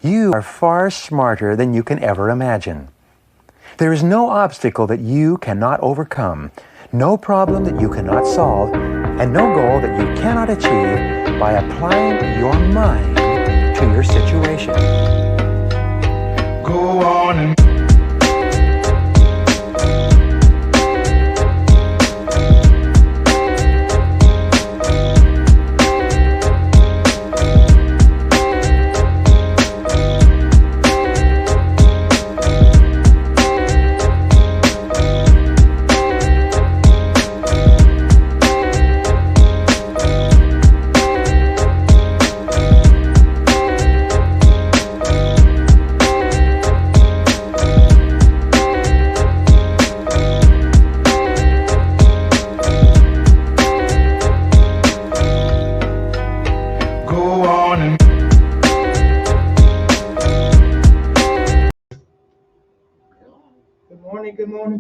You are far smarter than you can ever imagine. There is no obstacle that you cannot overcome, no problem that you cannot solve, and no goal that you cannot achieve by applying your mind to your situation. Go on and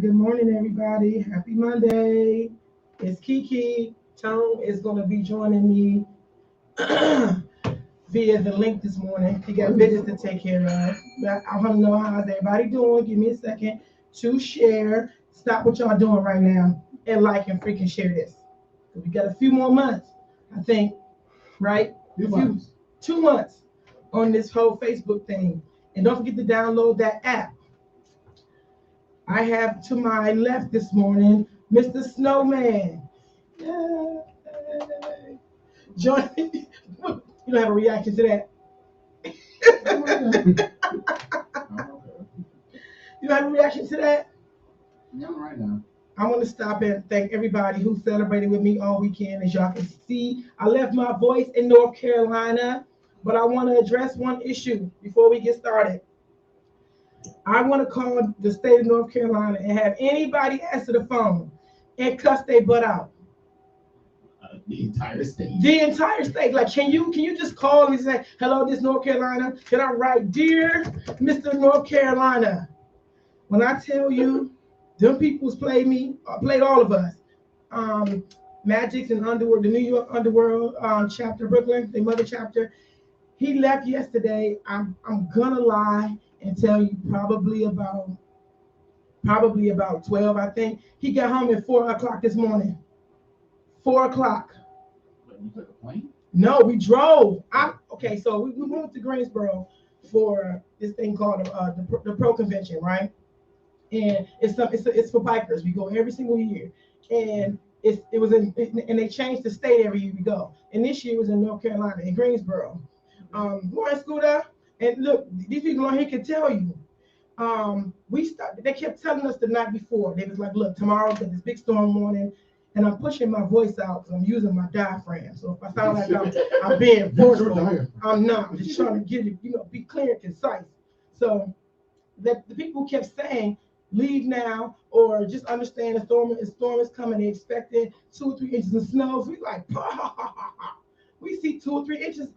Good morning, everybody. Happy Monday. It's Kiki. Tone is going to be joining me via the link this morning. He got business to take care of. But I want to know how's everybody doing. Give me a second to share. Stop what y'all doing right now and like and freaking share this. We got a few more months, I think, right? 2 months on this whole Facebook thing. And don't forget to download that app. I have to my left this morning, Mr. Snowman. Yay. Join. You don't have a reaction to that. You have a reaction to that? No, right now. I want to stop and thank everybody who celebrated with me all weekend. As y'all can see, I left my voice in North Carolina, but I want to address one issue before we get started. I want to call the state of North Carolina and have anybody answer the phone and cuss their butt out. The entire state. The entire state. Like, can you just call and say, hello, this North Carolina? Can I write, dear Mr. North Carolina? When I tell you, them people's played all of us. Magics and Underworld, the New York Underworld chapter, Brooklyn, the mother chapter. He left yesterday. I'm gonna lie and tell you probably about 12, I think. He got home at 4 o'clock this morning. 4 o'clock. But you took a plane? No, we drove. So we moved to Greensboro for this thing called the Pro Convention, right? And it's for bikers. We go every single year, and and they change the state every year we go. And this year was in North Carolina, in Greensboro. Morning, Scooter. And look, these people on here can tell you. They kept telling us the night before. They was like, look, tomorrow's got this big storm warning, and I'm pushing my voice out because I'm using my diaphragm. So if I sound like I'm being forceful, I'm not. I'm just trying to get it, be clear and concise. So that the people kept saying, leave now, or just understand the storm is coming. They expected 2 or 3 inches of snow. So we like, we see 2 or 3 inches.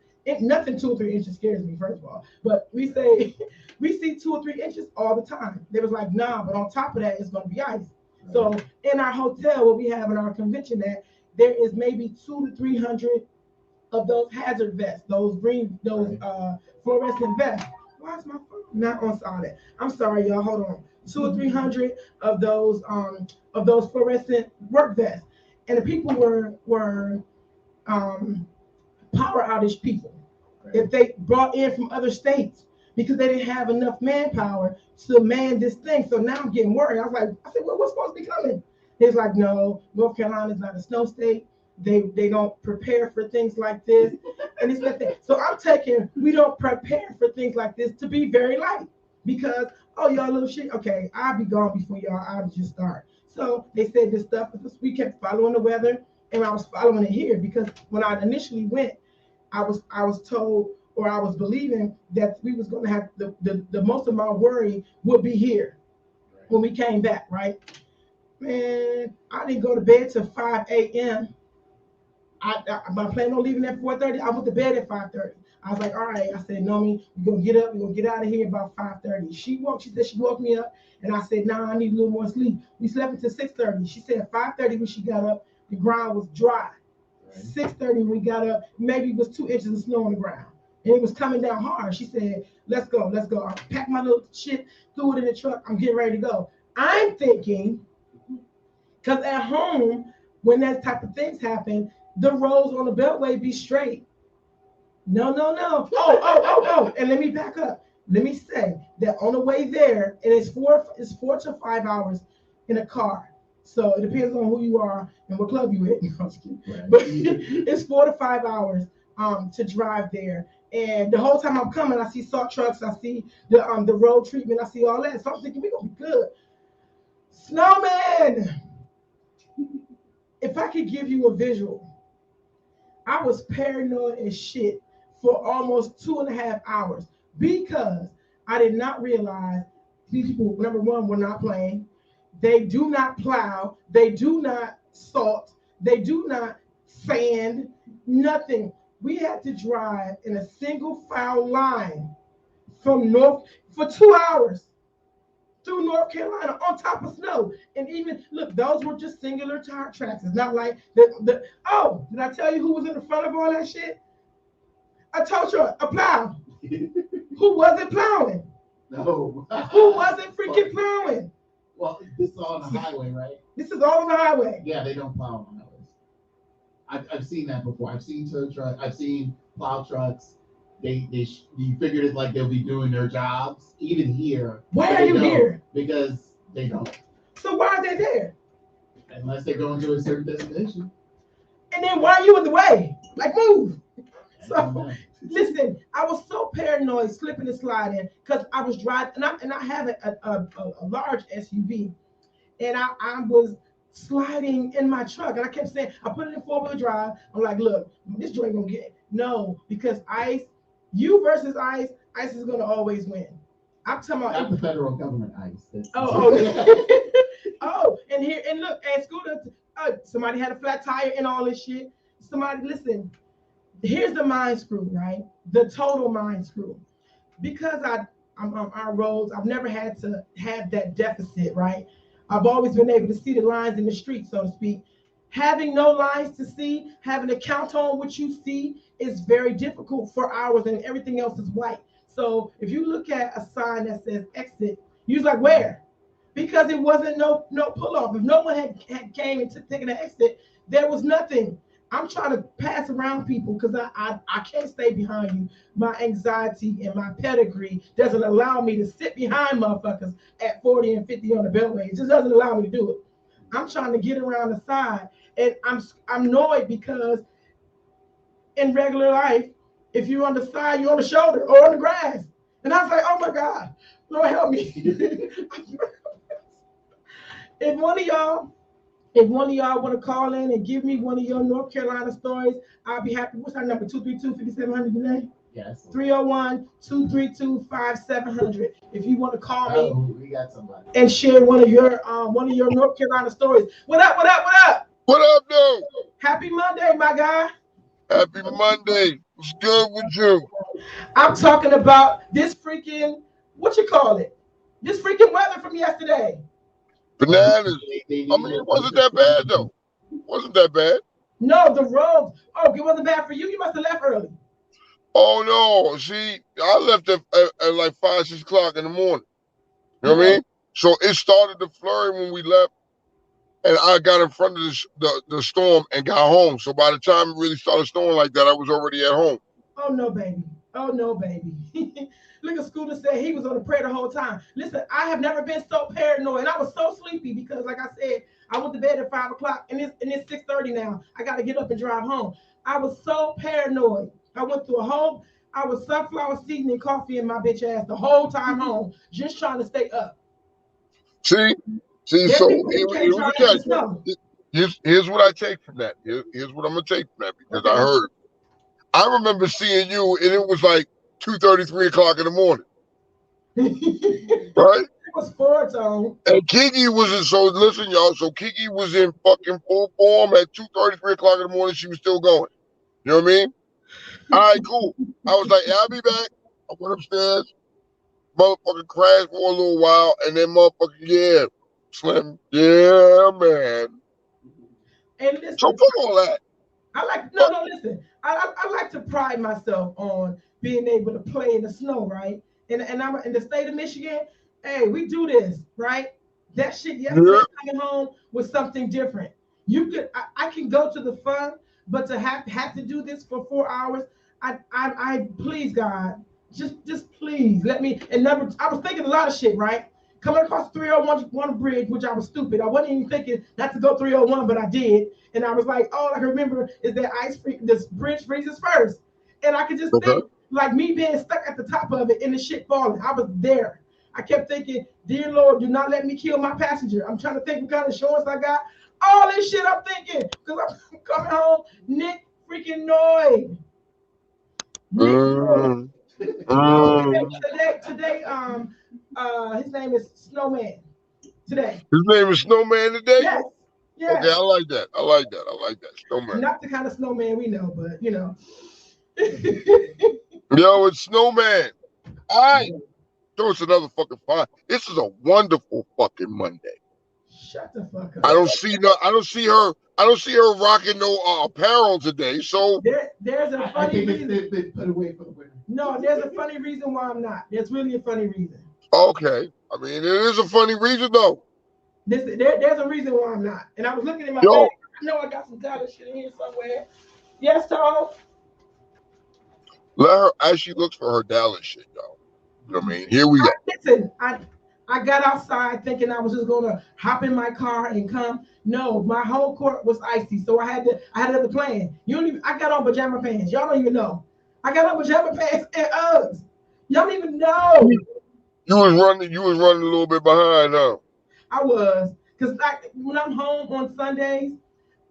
Nothing 2 or 3 inches scares me, first of all. But we see 2 or 3 inches all the time. They was like, nah, but on top of that, it's gonna be ice. Right. So in our hotel, where we have in our convention at, there is maybe 200 to 300 of those hazard vests, those fluorescent vests. Why is my phone not on solid? I'm sorry, y'all. Hold on. 200 or 300 of those fluorescent work vests, and the people were power outage people that they brought in from other states because they didn't have enough manpower to man this thing. So now I'm getting worried. I said, well, what's supposed to be coming? They was like, no, North Carolina is not a snow state. They don't prepare for things like this. And it's like that. So I'm taking, we don't prepare for things like this to be very light because, oh, y'all little shit. Okay, I'll be gone before y'all outages start. So they said this stuff, we kept following the weather, and I was following it here because when I initially went, I was told, or I was believing that we was going to have the most of my worry would be here when we came back, right? Man, I didn't go to bed till 5 a.m. I planned on leaving at 4:30. I went to bed at 5:30. I was like, all right. I said, Nomi, we're going to get up. We're going to get out of here about 5:30. She said she woke me up, and I said, nah, I need a little more sleep. We slept until 6:30. She said 5:30 when she got up, the ground was dry. 6:30 when we got up, maybe it was 2 inches of snow on the ground. and it was coming down hard. She said, let's go, let's go. I packed my little shit, threw it in the truck. I'm getting ready to go. I'm thinking, because at home, when that type of things happen, the roads on the beltway be straight. No, no, no. Oh. And let me back up. Let me say that on the way there, and it's 4 to 5 hours in a car. So it depends on who you are and what club you at. Right. But it's 4 to 5 hours to drive there. And the whole time I'm coming, I see salt trucks, I see the road treatment, I see all that. So I'm thinking we're gonna be good. Snowman, if I could give you a visual, I was paranoid as shit for almost 2.5 hours because I did not realize these people, number one, were not playing. They do not plow. They do not salt. They do not sand. Nothing. We had to drive in a single file line from North for 2 hours through North Carolina on top of snow. And even look, those were just singular tire tracks. It's not like the oh, did I tell you who was in the front of all that shit? A tow truck, a plow. Who wasn't plowing? No. Who wasn't freaking plowing? Well, this is all on the highway, right? This is all on the highway. Yeah, they don't plow on highways. I've seen that before. I've seen tow trucks. I've seen plow trucks. You figured it's like they'll be doing their jobs. Even here. Why are you here? Because they don't. So why are they there? Unless they're going to a certain destination. And then why are you in the way? Like move. So listen, I was so paranoid slipping and sliding because I was driving, and I have a large SUV, and I was sliding in my truck, and I kept saying, I put it in 4-wheel drive. I'm like, look, this joint gonna get it. No, because ice, you versus ice is gonna always win. I'm talking about not the federal government ice. Oh, and here and look, and Scooter, somebody had a flat tire and all this shit. Somebody listen. Here's the mind screw, right? The total mind screw. Because I'm on our roads, I've never had to have that deficit, right? I've always been able to see the lines in the street, so to speak. Having no lines to see, having to count on what you see is very difficult for hours, and everything else is white. So if you look at a sign that says exit, you're like, where? Because it wasn't no pull off. If no one had came and taken an exit, there was nothing. I'm trying to pass around people because I can't stay behind you. My anxiety and my pedigree doesn't allow me to sit behind motherfuckers at 40 and 50 on the beltway. It just doesn't allow me to do it. I'm trying to get around the side, and I'm annoyed because in regular life, if you're on the side, you're on the shoulder or on the grass. And I was like, oh my God, Lord help me. If one of y'all want to call in and give me one of your North Carolina stories, I'll be happy. What's our number? 232-5700 today? Yes. 301-232-5700. If you want to call me we got somebody. And share one of your North Carolina stories. What up? What up, though? Happy Monday, my guy. Happy Monday. What's good with you? I'm talking about this freaking, what you call it? This freaking weather from yesterday. Bananas. I mean, it wasn't that bad, though. Wasn't that bad? No, the roads. Oh, it wasn't bad for you. You must have left early. Oh, no. See, I left at like 5, 6 o'clock in the morning. You know what I mean? So it started to flurry when we left, and I got in front of the storm and got home. So by the time it really started snowing like that, I was already at home. Oh, no, baby. Look at Scooter said he was on the prayer the whole time. Listen, I have never been so paranoid, and I was so sleepy because, like I said, I went to bed at 5 o'clock, and it's 6:30 now. I got to get up and drive home. I was so paranoid. I went through I was sunflower seasoning coffee in my bitch ass the whole time home, just trying to stay up. See, so here's what I take from that. Here's what I'm going to take from that, because okay. I remember seeing you, and it was like 2:30, 3 o'clock in the morning. Right? It was 4 tone. And Kiki was in, so listen, y'all. So Kiki was in fucking full form at 2:30, 3 o'clock in the morning. She was still going. You know what I mean? All right, cool. I was like, yeah, I'll be back. I went upstairs, motherfucking crashed for a little while, and then motherfucking, Slim, man. And listen, so fuck all that. listen. I like to pride myself on being able to play in the snow, right? And I'm in the state of Michigan. Hey, we do this, right? That shit yesterday Yeah. coming home was something different. I can go to the fun, but to have to do this for 4 hours, I please God, just please let me. And number, I was thinking a lot of shit, right? Coming across 301 bridge, which I was stupid. I wasn't even thinking not to go 301, but I did. And I was like, all I can remember is that this bridge freezes first. And I could just Okay. think like me being stuck at the top of it and the shit falling. I was there. I kept thinking, dear Lord, do not let me kill my passenger. I'm trying to think what kind of insurance I got. All this shit I'm thinking. Because I'm coming home, Nick freaking Noy. Nick Noy. Mm, mm. His name is Snowman. Today. His name is Snowman today? Yes. Okay, Yes. I like that. I like that. I like that. Snowman. Not the kind of snowman we know, but you know. Yo, it's Snowman. All right. So it's another fucking fine. This is a wonderful fucking Monday. Shut the fuck I up. don't see no. I don't see her. I don't see her rocking no apparel today. So There's a I funny think reason. it's been put away for the winter. No, there's a funny reason why I'm not. There's really a funny reason. okay. I mean, it is a funny reason though. There's a reason why I'm not. And I was looking in my Yo, bag. I know I got some Tyler shit in here somewhere. Yes, Tom. let her as she looks for her Dallas shit, y'all. You know what I mean? Here we go. Listen, I got outside thinking I was just gonna hop in my car and come. No, my whole court was icy, so I had another plan. You don't even. I got on pajama pants. Y'all don't even know. I got on pajama pants and Uggs. Y'all don't even know. You was running. You was running a little bit behind, huh? I was, because when I'm home on Sundays,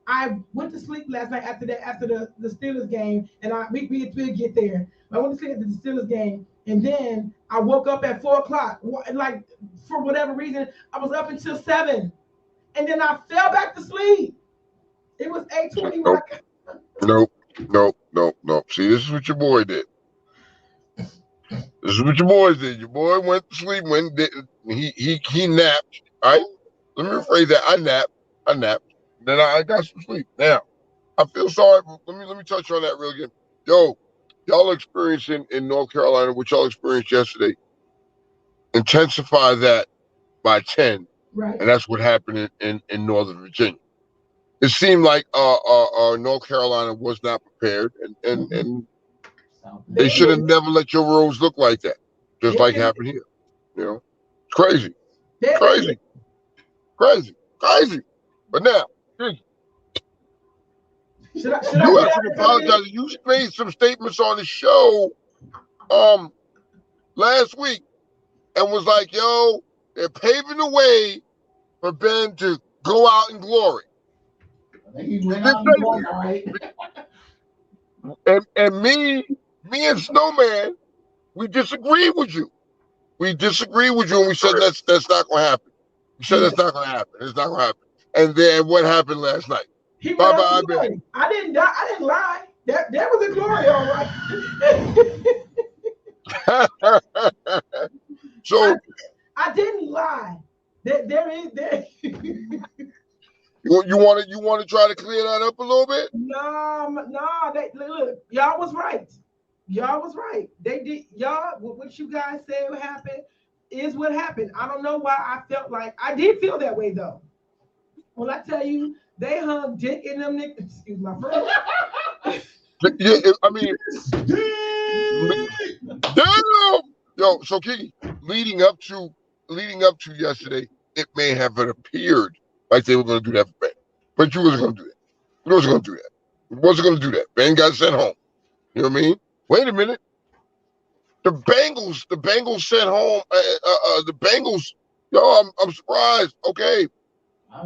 I went to sleep last night after the Steelers game, and we did get there. I went to sleep after the Steelers game, and then I woke up at 4 o'clock. Like for whatever reason, I was up until 7, and then I fell back to sleep. It was 8:20 when Nope. Nope. See, this is what your boy did. This is what your boys did. Your boy went to sleep he napped. All right. Let me rephrase that. I napped. Then I got some sleep. Now I feel sorry. Let me touch on that real again. Yo, y'all experiencing in North Carolina what y'all experienced yesterday. Intensify that by 10, right. and that's what happened in Northern Virginia. It seemed like North Carolina was not prepared, and they should have never let your roads look like that, just like happened here. You know, it's crazy, crazy, crazy, crazy. But now, you Should I have to apologize. You made some statements on the show last week and was like, yo, they're paving the way for Ben to go out in glory. He went out in glory, all right. And me and Snowman, we disagree with you. We disagree with you, and we said that's not going to happen. We said that's not going to happen. It's not going to happen. And then what happened last night? Bye-bye, Ben. I didn't die. I didn't lie. That was a glory, all right. So I didn't lie. There is. You want to try to clear that up a little bit? No. Look, y'all was right. Y'all was right. They did. Y'all, what you guys said what happened is what happened. I don't know why I felt like I did feel that way though. When I tell you they hung dick in them niggas, excuse my friend. Yeah, I mean, damn. Yo, so Kiki, leading up to yesterday, it may have appeared like they were going to do that for Ben, but you wasn't going to do that. You wasn't going to do that. You wasn't going to do that. Ben got sent home. You know what I mean? Wait a minute. The Bengals sent home. The Bengals. Yo, I'm surprised. Okay,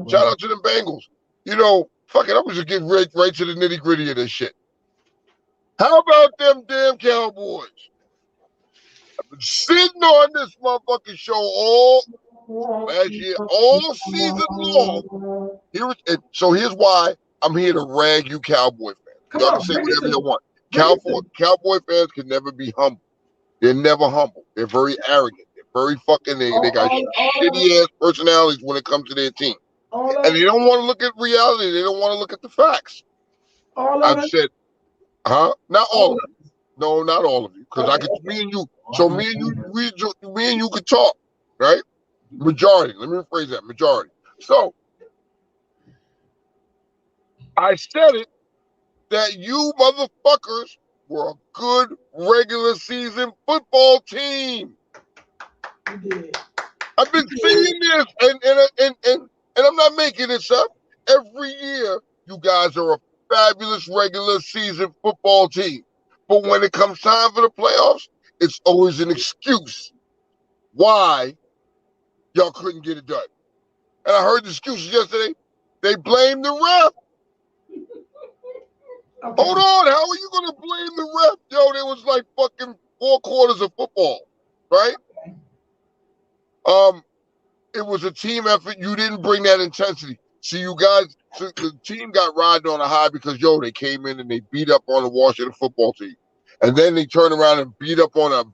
shout out to the Bengals. You know, fuck it. I'm just getting right to the nitty gritty of this shit. How about them damn Cowboys? I've been sitting on this motherfucking show all last year, all season long. Here's why I'm here to rag you Cowboy fans. Y'all can say whatever you want. Cowboy fans can never be humble. They're never humble. They're very arrogant. They're very fucking. They got shitty ass personalities when it comes to their team, and they don't want to look at reality. They don't want to look at the facts. I've said, huh? Not all of them. No, not all of you, because I could. Me and you. So me and you could talk, right? Majority. Let me rephrase that. Majority. So I said it that you motherfuckers were a good regular season football team. You did. I've been seeing this, and I'm not making this up. Every year, you guys are a fabulous regular season football team. But when it comes time for the playoffs, it's always an excuse why y'all couldn't get it done. And I heard the excuses yesterday. They blame the ref. Okay. Hold on, how are you gonna blame the ref? Yo, there was like fucking 4 quarters of football, right? Okay. It was a team effort. You didn't bring that intensity. So you guys, so the team got riding on a high because they came in and they beat up on the Washington football team, and then they turned around and beat up on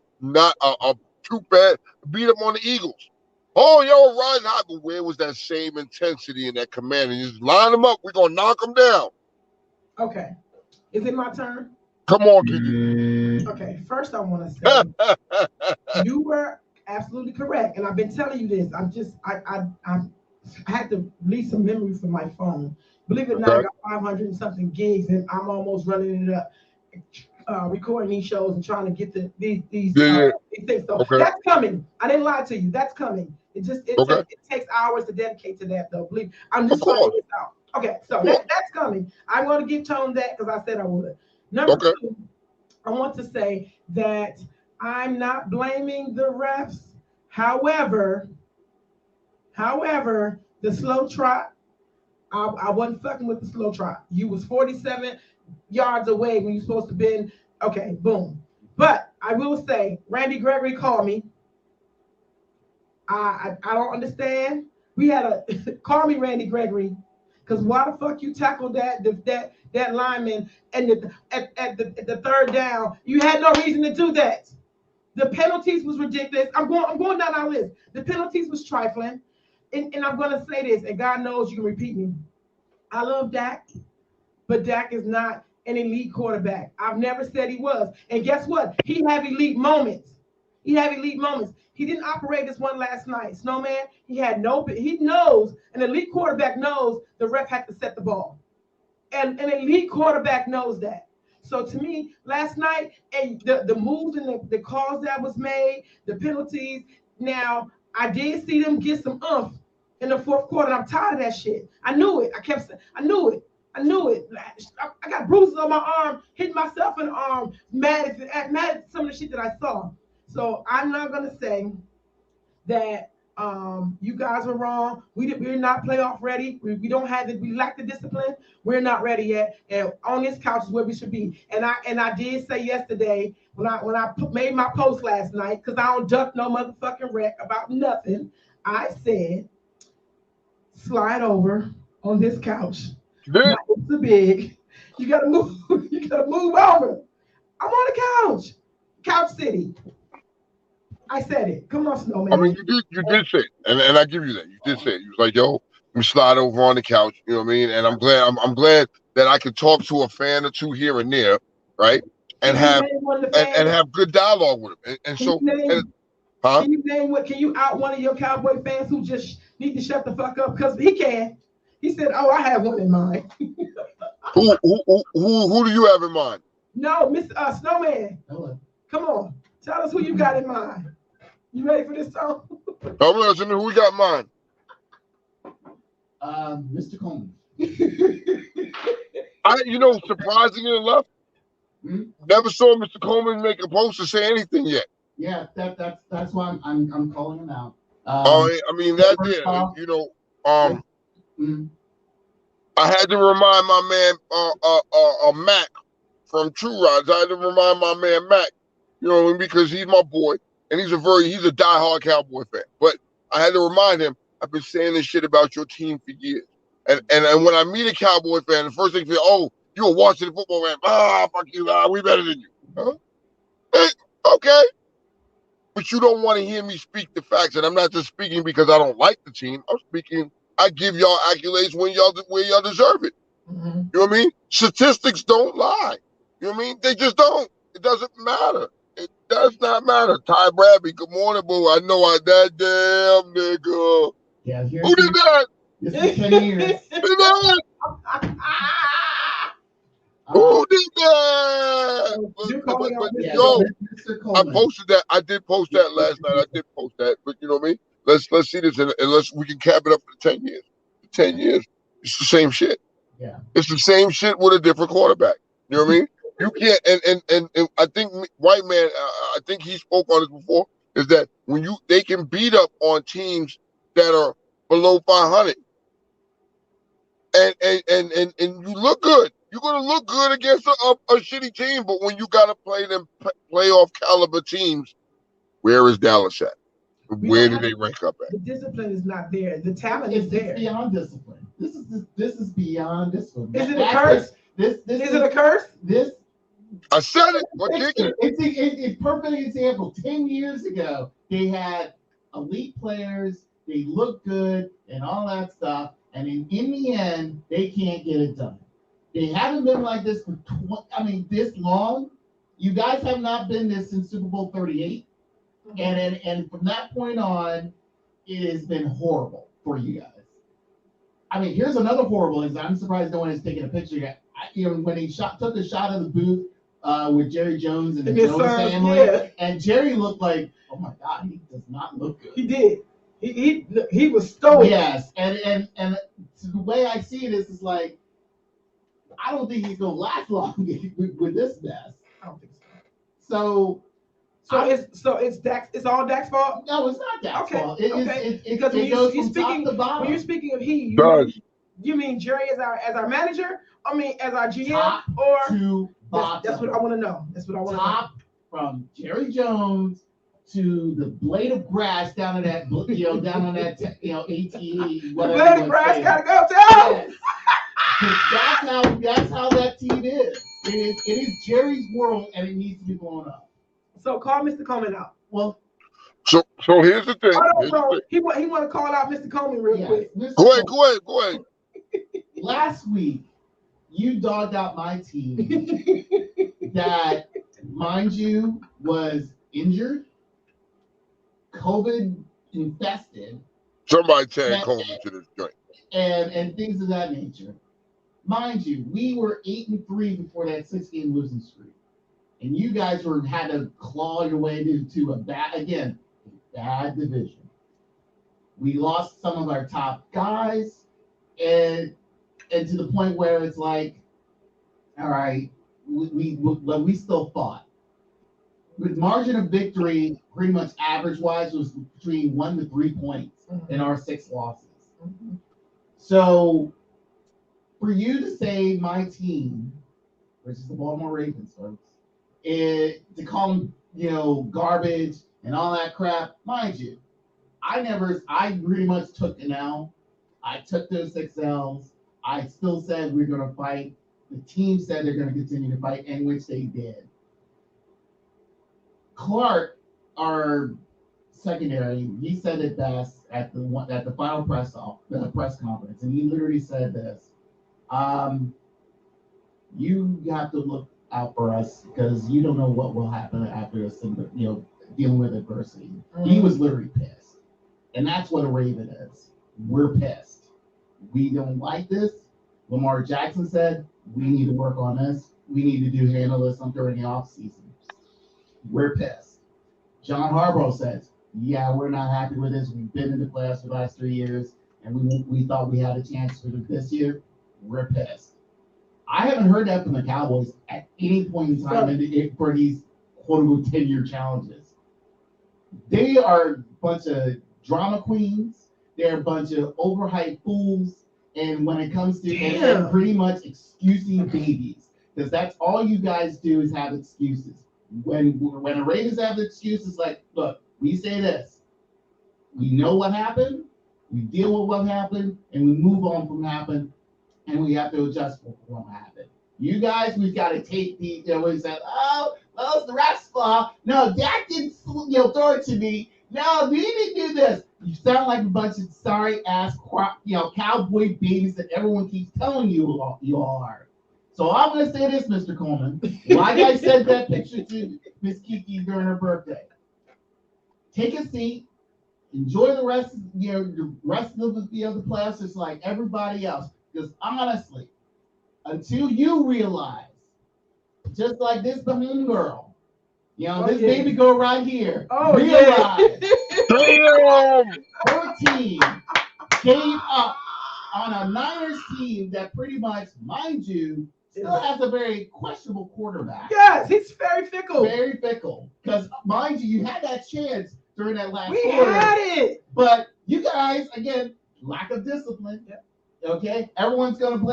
beat up on the Eagles. Oh, y'all were riding high, but where was that same intensity and that command? And you just line them up. We're gonna knock them down. Okay. Is it my turn? Come on, Kiki. Okay. First, I want to say you were absolutely correct, and I've been telling you this. I had to release some memory from my phone. Believe it or not, I got 500 and something gigs, and I'm almost running it up, recording these shows and trying to get these things. So that's coming. I didn't lie to you. That's coming. It takes hours to dedicate to that, though. Believe I'm just finding this out. Okay, so that's coming. I'm going to give Tone that because I said I would. Number two, I want to say that I'm not blaming the refs. However, the slow trot, I wasn't fucking with the slow trot. You was 47 yards away when you're supposed to be okay, boom. But I will say, Randy Gregory called me. I don't understand. We had a call me Randy Gregory, because why the fuck you tackled that lineman and at the third down? You had no reason to do that. The penalties was ridiculous. I'm going down our list. The penalties was trifling. And I'm going to say this, and God knows you can repeat me. I love Dak, but Dak is not an elite quarterback. I've never said he was. And guess what? He have elite moments. He didn't operate as one last night. Snowman, he knows, an elite quarterback knows the ref had to set the ball. And an elite quarterback knows that. So to me, last night, and the moves and the calls that was made, the penalties. Now, I did see them get some oomph in the fourth quarter. I'm tired of that shit. I knew it. I knew it. I got bruises on my arm, hitting myself in the arm, mad at some of the shit that I saw. So I'm not gonna say that you guys are wrong. We're not playoff ready. We don't have it. We lack the discipline. We're not ready yet. And on this couch is where we should be. And I did say yesterday when I made my post last night, because I don't duck no motherfucking wreck about nothing. I said, slide over on this couch. My hips are big. You gotta move. You gotta move over. I'm on the couch. Couch City. I said it. Come on, Snowman. I mean, you did say it, and I give you that. You did say it. You was like, yo, we slide over on the couch. You know what I mean? And I'm glad that I could talk to a fan or two here and there, right? And have good dialogue with him. And so, can you name what? Can you out one of your Cowboy fans who just need to shut the fuck up? Because he can. He said, "Oh, I have one in mind." Who do you have in mind? No, Miss Snowman. Come on, tell us who you got in mind. You ready for this song? I'm listening. Who we got in mind? Mr. Coleman. Surprisingly enough, never saw Mr. Coleman make a post to say anything yet. Yeah, that's why I'm calling him out. I mean that did. I had to remind my man Mac from True Rides. I had to remind my man Mac, because he's my boy and he's a diehard Cowboy fan. But I had to remind him, I've been saying this shit about your team for years. And when I meet a Cowboy fan, the first thing they say, oh, you're a Washington football fan. Fuck you. We better than you. Huh? Okay. But you don't want to hear me speak the facts. And I'm not just speaking because I don't like the team. I'm speaking, I give y'all accolades where y'all deserve it. Mm-hmm. You know what I mean? Statistics don't lie. You know what I mean? They just don't. It doesn't matter. It does not matter. Ty Bradley, good morning, boo. I know I that damn nigga. Yeah, Who did that? This is 10 years. Who did that? Who did that? You're calling out Mr. Yo, Mr. I Coleman. posted that. I did post that last night. I did post that, but you know what I mean. Let's see this, and we can cap it up for 10 years. 10 years, it's the same shit. Yeah. It's the same shit with a different quarterback. You know what I mean? You can't. And I think White Man. I think he spoke on this before. Is that when they can beat up on teams that are below 500, and you look good. You're gonna look good against a shitty team, but when you gotta play them playoff caliber teams, where is Dallas at? Where do they rank up at? The discipline is not there. The talent is there. It's beyond discipline. This is beyond discipline. Is it a curse? This is it a curse? I said it. It's a perfect example. 10 years ago, they had elite players. They looked good and all that stuff. And in the end, they can't get it done. They haven't been like this for this long. You guys have not been this since Super Bowl 38. And from that point on, it has been horrible for you guys. I mean, here's another horrible example. I'm surprised no one has taken a picture yet. When he took a shot of the booth with Jerry Jones and the Jones family, and Jerry looked like, oh my God, he does not look good. He did. He was stoic. Yes, and the way I see it is like, I don't think he's gonna last long with this mess. I don't think so. So it's Dax. It's all Dak's fault. No, it's not Dak's fault. Because when you're speaking of you mean Jerry as our manager? I mean as our GM top or to bottom. That's what I want to know. That's what I want to know. Top from Jerry Jones to the blade of grass down on that down on that ATE. Whatever. The blade of grass gotta go too. Yes. That's how that team is. It is Jerry's world, and it needs to be blown up. So call Mr. Coleman out. Well, so here's the thing. He want to call out Mr. Coleman real quick. Go ahead. Last week, you dogged out my team that, mind you, was injured, COVID infested. Somebody tag Coleman to this joint. And things of that nature. Mind you, we were 8-3 before that 6-game losing streak. And you guys had to claw your way to a bad division. We lost some of our top guys, and to the point where it's like, all right, we still fought. With margin of victory, pretty much average-wise, was between 1 to 3 points in our 6 losses. Mm-hmm. So, for you to say my team, which is the Baltimore Ravens, folks, to call them, garbage and all that crap, mind you, I pretty much took an L. I took those 6 L's. I still said we're going to fight. The team said they're going to continue to fight, and which they did. Clark, our secondary, he said it best at the final press conference, and he literally said this: "You have to look out for us because you don't know what will happen after this, dealing with adversity." Mm-hmm. He was literally pissed, and that's what a Raven is. We're pissed. We don't like this. Lamar Jackson said, "We need to work on this. We need to handle this during the off season." We're pissed. John Harbaugh says, "Yeah, we're not happy with this. We've been in the playoffs for the last 3 years, and we thought we had a chance for this year. We're pissed." I haven't heard that from the Cowboys at any point in time for these quote-unquote 10-year challenges. They are a bunch of drama queens. They're a bunch of overhyped fools. And when it comes to and pretty much excusing babies, because that's all you guys do is have excuses. When a Ravens have excuses like, look, we say this, we know what happened, we deal with what happened, and we move on from what happened, and we have to adjust for what happened. You guys, we've got to take we said, oh, well, it's the ref's fault. No, Dak didn't throw it to me. No, we didn't do this. You sound like a bunch of sorry ass cowboy babies that everyone keeps telling you all are. So I'm going to say this, Mr. Coleman. Like I sent that picture to Miss Kiki during her birthday. Take a seat. Enjoy the rest, the rest of the playoffs just like everybody else. Because honestly, until you realize, just like this, the homegirl, this baby girl right here, realize her team came up on a Niners team that pretty much, mind you, still has a very questionable quarterback. Yes, he's very fickle. Very fickle. Because, mind you, you had that chance during that last We quarter. had it. But you guys, again, lack of discipline. Yeah. Okay? Everyone's going to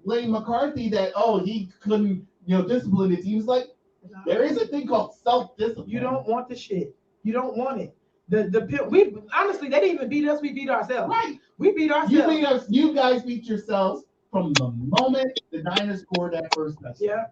blame McCarthy that, he couldn't, discipline the team. It's like, there is a thing called self-discipline. You don't want the shit. You don't want it. We honestly, they didn't even beat us. We beat ourselves. Right. We beat ourselves. You beat us. You guys beat yourselves from the moment the Niners scored that first touchdown. Yeah.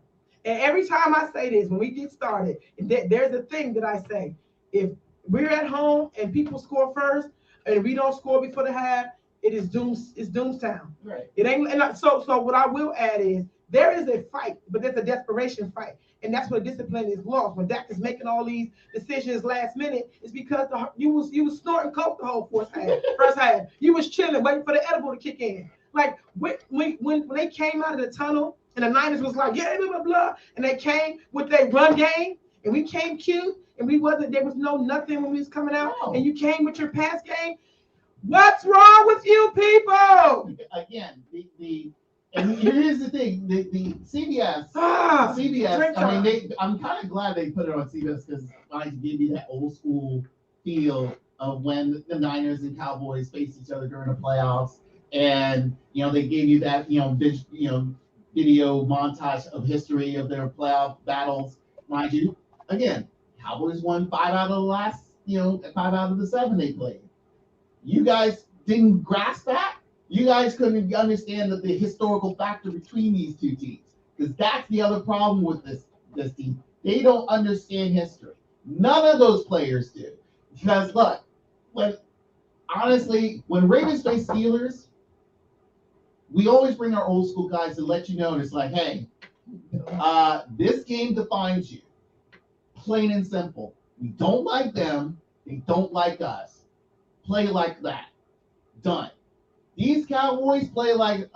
And every time I say this, when we get started, there's a thing that I say. If we're at home and people score first, and we don't score before the half, it is doomstown. Right. It ain't. And so what I will add is there is a fight, but there's a desperation fight. And that's where discipline is lost. When Dak is making all these decisions last minute, it's because you was snorting coke the whole first half. You was chilling, waiting for the edible to kick in. Like when they came out of the tunnel and the Niners was like, yeah, blah, blah, blah, and they came with their run game, and we came cute, and there was nothing when we was coming out, and you came with your pass game. What's wrong with you people? Again, and here's the thing: the CBS. I mean, I'm kind of glad they put it on CBS because I give you that old school feel of when the Niners and Cowboys faced each other during the playoffs, and they gave you that video montage of history of their playoff battles. Mind you, again, Cowboys won 5 out of the last 5 out of the 7 they played. You guys didn't grasp that. You guys couldn't understand the historical factor between these two teams, because that's the other problem with this team. They don't understand history. None of those players do. Because look, when Ravens face Steelers, we always bring our old school guys to let you know. It's like, hey, this game defines you. Plain and simple. We don't like them. They don't like us. Play like that. Done. These Cowboys play like,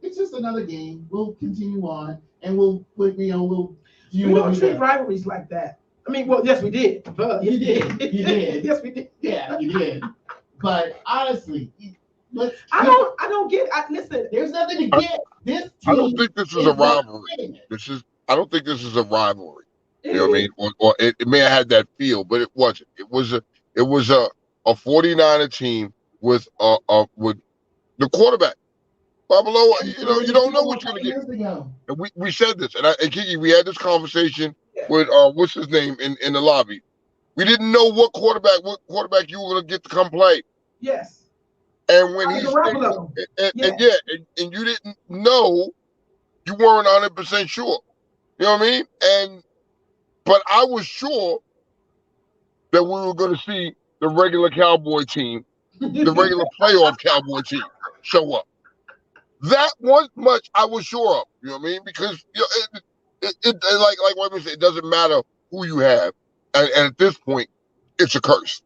it's just another game. We'll continue on, and we'll do we don't treat rivalries like that. I mean, well, yes, we did. But you did. Yes, we did. Yeah, you did. But honestly, I don't get. Listen, there's nothing to get. This team I don't think this is a rivalry. I don't think this is a rivalry. You know what I mean? Or it may have had that feel, but it wasn't. It was a 49er team with the quarterback. Buffalo, you don't know what you're going to get. And we said this, and Kiki, we had this conversation with what's his name in the lobby. We didn't know what quarterback you were going to get to come play. Yes. And when and you didn't know, you weren't 100% sure. You know what I mean? But I was sure that we were going to see the regular Cowboy team, the regular playoff Cowboy team, show up. That one much I was sure of. You know what I mean? Because like what we said, it doesn't matter who you have, and at this point, it's a curse.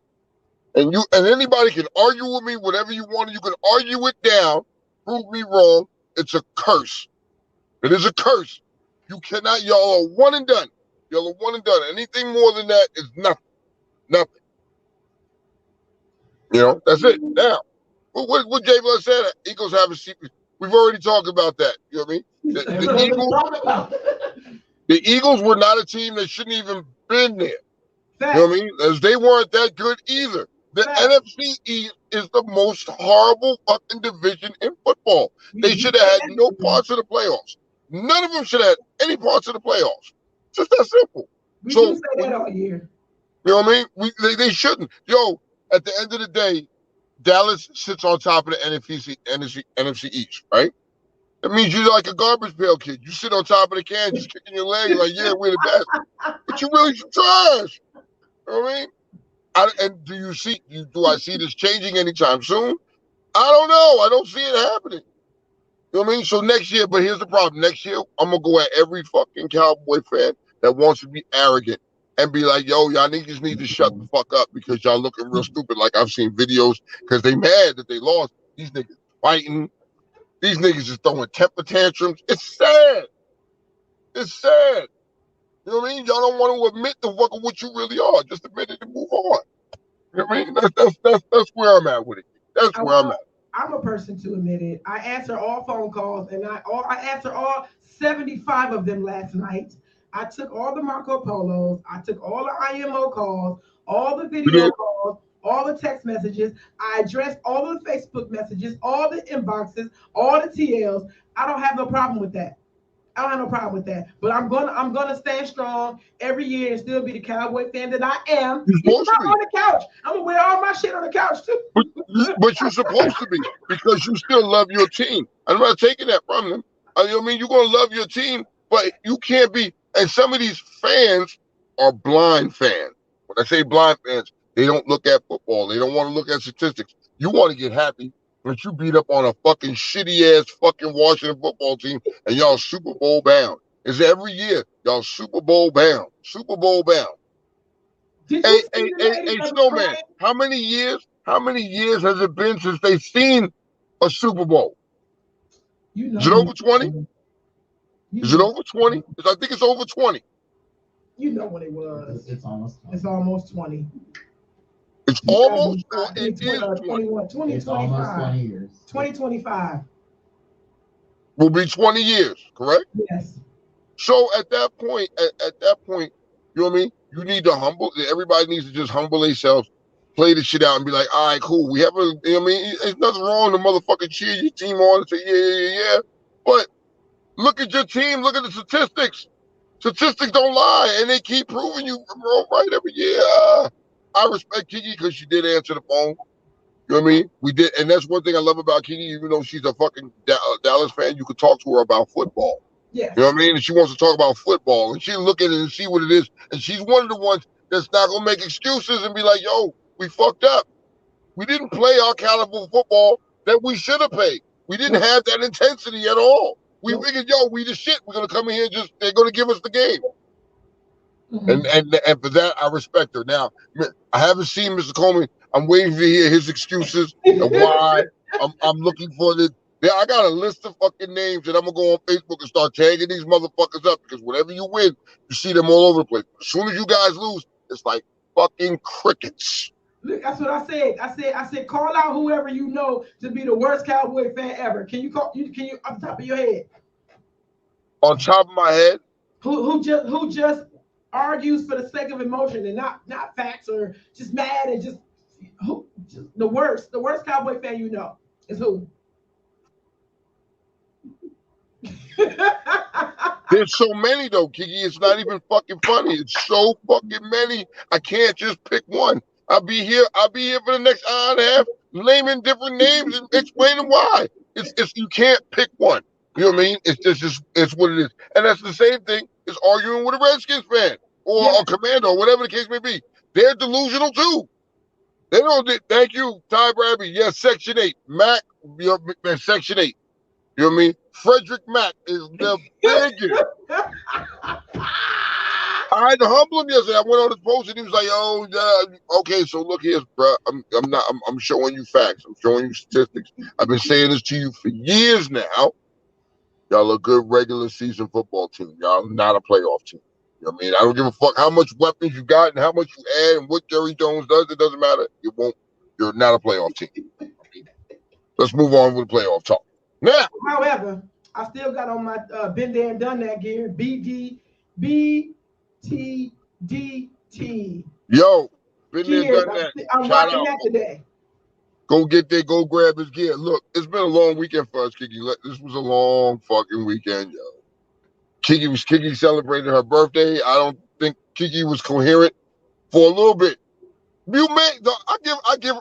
And anybody can argue with me, whatever you want. You can argue it down, prove me wrong. It's a curse. It is a curse. You cannot. Y'all are one and done. Y'all are one and done. Anything more than that is nothing. Nothing. That's it. Now, what Jay Blood said, Eagles have a secret. We've already talked about that. You know what I mean? The Eagles were not a team that shouldn't even been there. You know what I mean? As they weren't that good either. The NFC East is the most horrible fucking division in football. They should have had no parts of the playoffs. None of them should have had any parts of the playoffs. Just that simple. We should say that all year. You know what I mean? They shouldn't. At the end of the day, Dallas sits on top of the NFC East, right? That means you're like a garbage pail kid. You sit on top of the can, just kicking your leg, like, yeah, we're the best. But you're really some trash. You know what I mean? And do I see this changing anytime soon? I don't know. I don't see it happening. You You know what I mean? So next year, but here's the problem. Next year, I'm gonna go at every fucking Cowboy fan that wants to be arrogant and be like, yo, y'all niggas need to shut the fuck up because y'all looking real stupid. Like I've seen videos because they mad that they lost. These niggas fighting. These niggas is throwing temper tantrums. It's sad. It's sad. You know what I mean? Y'all don't want to admit the fuck of what you really are. Just admit it and move on. You know what I mean? That's where I'm at with it. That's where I'm at. I'm a person to admit it. I answer all phone calls, and I answered all 75 of them last night. I took all the Marco Polos. I took all the IMO calls, all the video calls, all the text messages. I addressed all of the Facebook messages, all the inboxes, all the TLs. I don't have no problem with that. I don't have no problem with that. But I'm gonna stand strong every year and still be the Cowboy fan that I am. You're supposed to be on the couch. I'm gonna wear all my shit on the couch too. But you're supposed to be because you still love your team. I'm not taking that from them. You know what I mean? You're gonna love your team, but you can't be. And some of these fans are blind fans. When I say blind fans, they don't look at football. They don't want to look at statistics. You want to get happy when you beat up on a fucking shitty ass fucking Washington football team and y'all Super Bowl bound. It's every year y'all Super Bowl bound. Super Bowl bound. Hey, Snowman, how many years has it been since they've seen a Super Bowl? Is it over 20? Is it over 20? I think it's over 20. You know what it was. It's almost 20. It's almost 20. It's almost, or it is 20. 20, it's almost 20 years. 2025. Will be 20 years, correct? Yes. So at that point, you know what I mean? You need to everybody needs to just humble themselves, play the shit out and be like, all right, cool. We have a, you know what I mean? There's nothing wrong to motherfucking cheer your team on and say, yeah. But look at your team. Look at the statistics. Statistics don't lie, and they keep proving you wrong right every year. I respect Kiki because she did answer the phone. You know what I mean? We did, and that's one thing I love about Kiki. Even though she's a fucking Dallas fan, you could talk to her about football. Yes. You know what I mean? And she wants to talk about football, and she look at it and see what it is. And she's one of the ones that's not gonna make excuses and be like, "Yo, we fucked up. We didn't play our caliber football that we should have played. We didn't have that intensity at all. We figured, yo, we the shit. We're gonna come in here and just they're gonna give us the game." Mm-hmm. And for that, I respect her. Now, I haven't seen Mr. Coleman. I'm waiting to hear his excuses and why. I'm looking for the. Yeah, I got a list of fucking names that I'm gonna go on Facebook and start tagging these motherfuckers up because whenever you win, you see them all over the place. As soon as you guys lose, it's like fucking crickets. Look, that's what I said. I said, call out whoever you know to be the worst Cowboy fan ever. Can you off the top of your head? On top of my head. Who just argues for the sake of emotion and not facts or just mad and just the worst Cowboy fan you know is who? There's so many though, Kiki. It's not even fucking funny. It's so fucking many. I can't just pick one. I'll be here for the next hour and a half, naming different names and explaining why. It's you can't pick one. You know what I mean? It's what it is. And that's the same thing as arguing with a Redskins fan or a Commando, or whatever the case may be. They're delusional too. They don't. Thank you, Ty Bradby. Yes, Section 8. Mac, Section 8. You know what I mean? Frederick Mack is the biggest. I had to humble him yesterday. I went on his post and he was like, "Oh, okay, so look here, bro. I'm showing you facts. I'm showing you statistics. I've been saying this to you for years now. Y'all a good regular season football team. Y'all not a playoff team. You know what I mean? I don't give a fuck how much weapons you got and how much you add and what Jerry Jones does. It doesn't matter. You're not a playoff team. Let's move on with the playoff talk. Now, however, I still got on my been there and done that gear. BTDT. Yo, been there, done that. I'm rocking that today. Go get there, go grab his gear. Look, it's been a long weekend for us, Kiki. This was a long fucking weekend, yo. Kiki celebrated her birthday. I don't think Kiki was coherent for a little bit. You may, I give.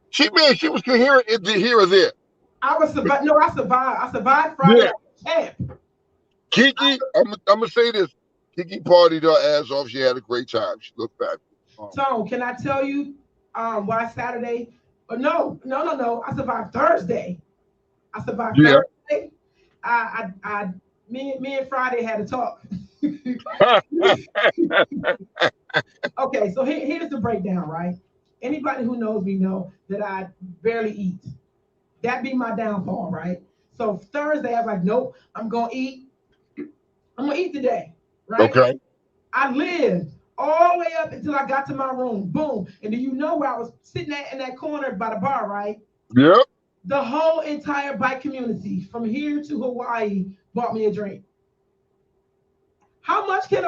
She was coherent here or there. I survived. I survived Friday. Yeah. Kiki, I'm gonna say this. Kiki partied her ass off. She had a great time. She looked fabulous. Tone, can I tell you why Saturday? No. I survived Thursday. I said by Yeah. Thursday, me and Friday had a talk. Okay, so here's the breakdown, right? Anybody who knows me know that I barely eat. That be my downfall, right? So Thursday, I was like, nope, I'm gonna eat. I'm gonna eat today, right? Okay. I lived all the way up until I got to my room. Boom. And do you know where I was sitting at in that corner by the bar, right? Yep. The whole entire bike community from here to Hawaii bought me a drink. How much can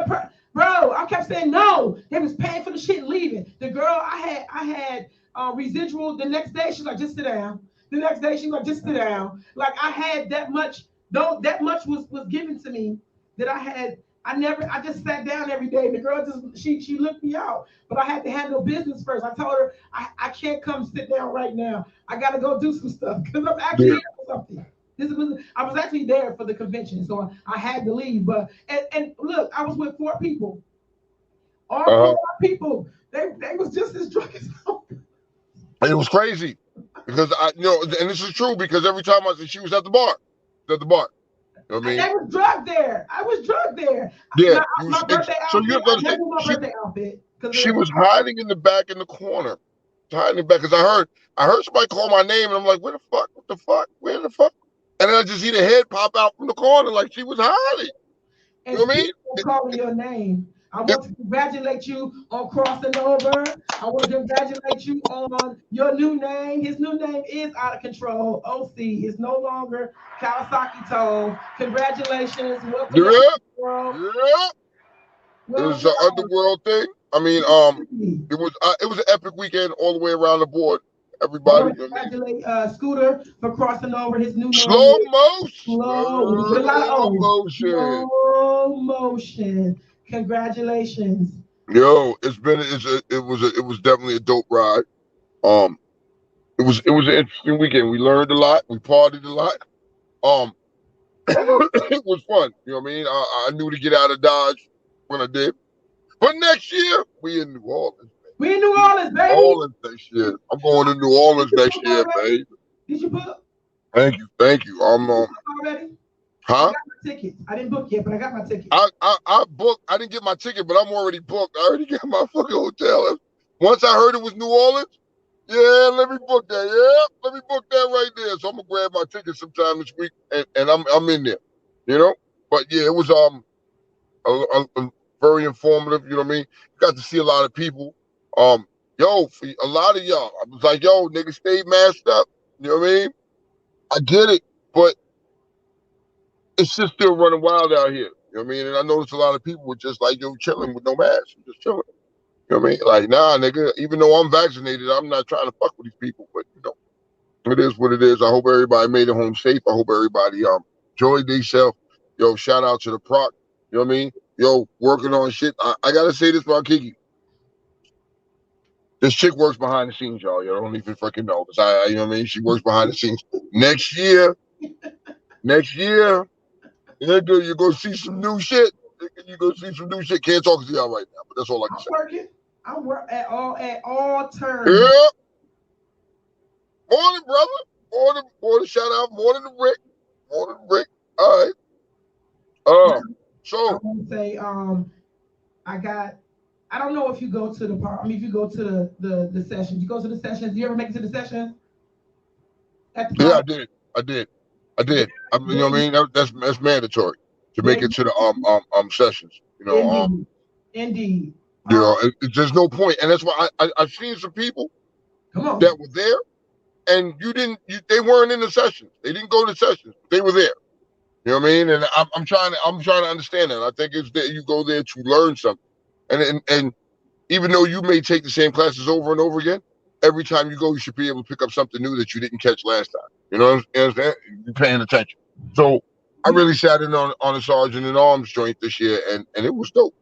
bro? I kept saying no. They was paying for the shit and leaving. The girl I had residual. The next day she's like, just sit down. The next day she's like, just sit down. Like I had that much. Though that much was given to me that I had. I just sat down every day. The girl just she looked me out, but I had to handle business first. I told her I can't come sit down right now. I got to go do some stuff because I'm actually Yeah. here for something. I was actually there for the convention, so I had to leave. But and look, I was with 4 people. All Uh-huh. 4 people, they was just as drunk as I. And it was crazy because and this is true because every time she was at the bar, at the bar. You know what I mean? I was drunk there. I was drunk there. Yeah. My birthday So you outfit. have to I never understand, wore my birthday outfit she because was hiding in the back in the corner, hiding in the back because I heard somebody call my name and I'm like, where the fuck? What the fuck? Where the fuck? And then I just see the head pop out from the corner like she was hiding. and You know what I speaking mean? of calling your name, I It, want to congratulate you on crossing over. I want to congratulate you on your new name. His new name is out of control. OC is no longer Kawasaki Tone. Congratulations. Welcome to yeah, the world. yeah. It was Welcome. an underworld thing. I mean, it was an epic weekend all the way around the board. I Everybody, want you to know what I mean? congratulate Scooter for crossing over. His new name Slow is Slow with a lot of O's. motion. Slow motion. Congratulations. Yo, it was definitely a dope ride. Um, it was an interesting weekend. We learned a lot. We partied a lot. Um, it was fun. You know what I mean? I knew to get out of Dodge when I did. But next year we in New Orleans. We in New We in Orleans, New baby. Orleans next year. I'm going to New Did Orleans you next book year, already? babe. Did you book? Thank you, thank you. Did you book already? I Huh? got my tickets. I didn't book yet, but I got my tickets. I booked. I didn't get my ticket, but I'm already booked. I already got my fucking hotel. Once I heard it was New Orleans, yeah, let me book that. Yeah, let me book that right there. So I'm gonna grab my ticket sometime this week, and I'm in there. You know, but yeah, it was a very informative. You know what I mean? Got to see a lot of people. Yo, for a lot of y'all, I was like, yo, niggas stay masked up. You know what I mean? I get it, but it's just still running wild out here. You know what I mean? And I noticed a lot of people were just like, yo, chilling with no mask, just chilling. You know what I mean? Like, nah, nigga, even though I'm vaccinated, I'm not trying to fuck with these people. But, it is what it is. I hope everybody made it home safe. I hope everybody enjoyed themselves. Yo, shout out to the proc. You know what I mean? Yo, working on shit. I got to say this about Kiki. This chick works behind the scenes, y'all. You don't even freaking know. You know what I mean? She works behind the scenes. Next year, nigga, you're going to see some new shit. You're going to see some new shit. Can't talk to y'all right now, but that's all I can I'm say. working. I work at all turns. Yeah. Morning, brother. Morning, shout out. Morning to Rick. Morning to Rick. All right. I So, want to say, I got. I don't know if you go to the part. I mean, if you go to the sessions, you go to the sessions. You ever make it to the sessions at the yeah, park? I did. I mean, you know what I mean? That's mandatory to Yeah, make it to the sessions. indeed, indeed. There's no point, and that's why I've seen some people Come on. that were there, and they weren't in the sessions. They didn't go to sessions, but they were there. You know what I mean? And I'm trying to understand that. I think it's that you go there to learn something, and even though you may take the same classes over and over again, every time you go, you should be able to pick up something new that you didn't catch last time. You know what I'm saying? You're paying attention. So I Yeah, really sat in on a sergeant in arms joint this year, and it was dope.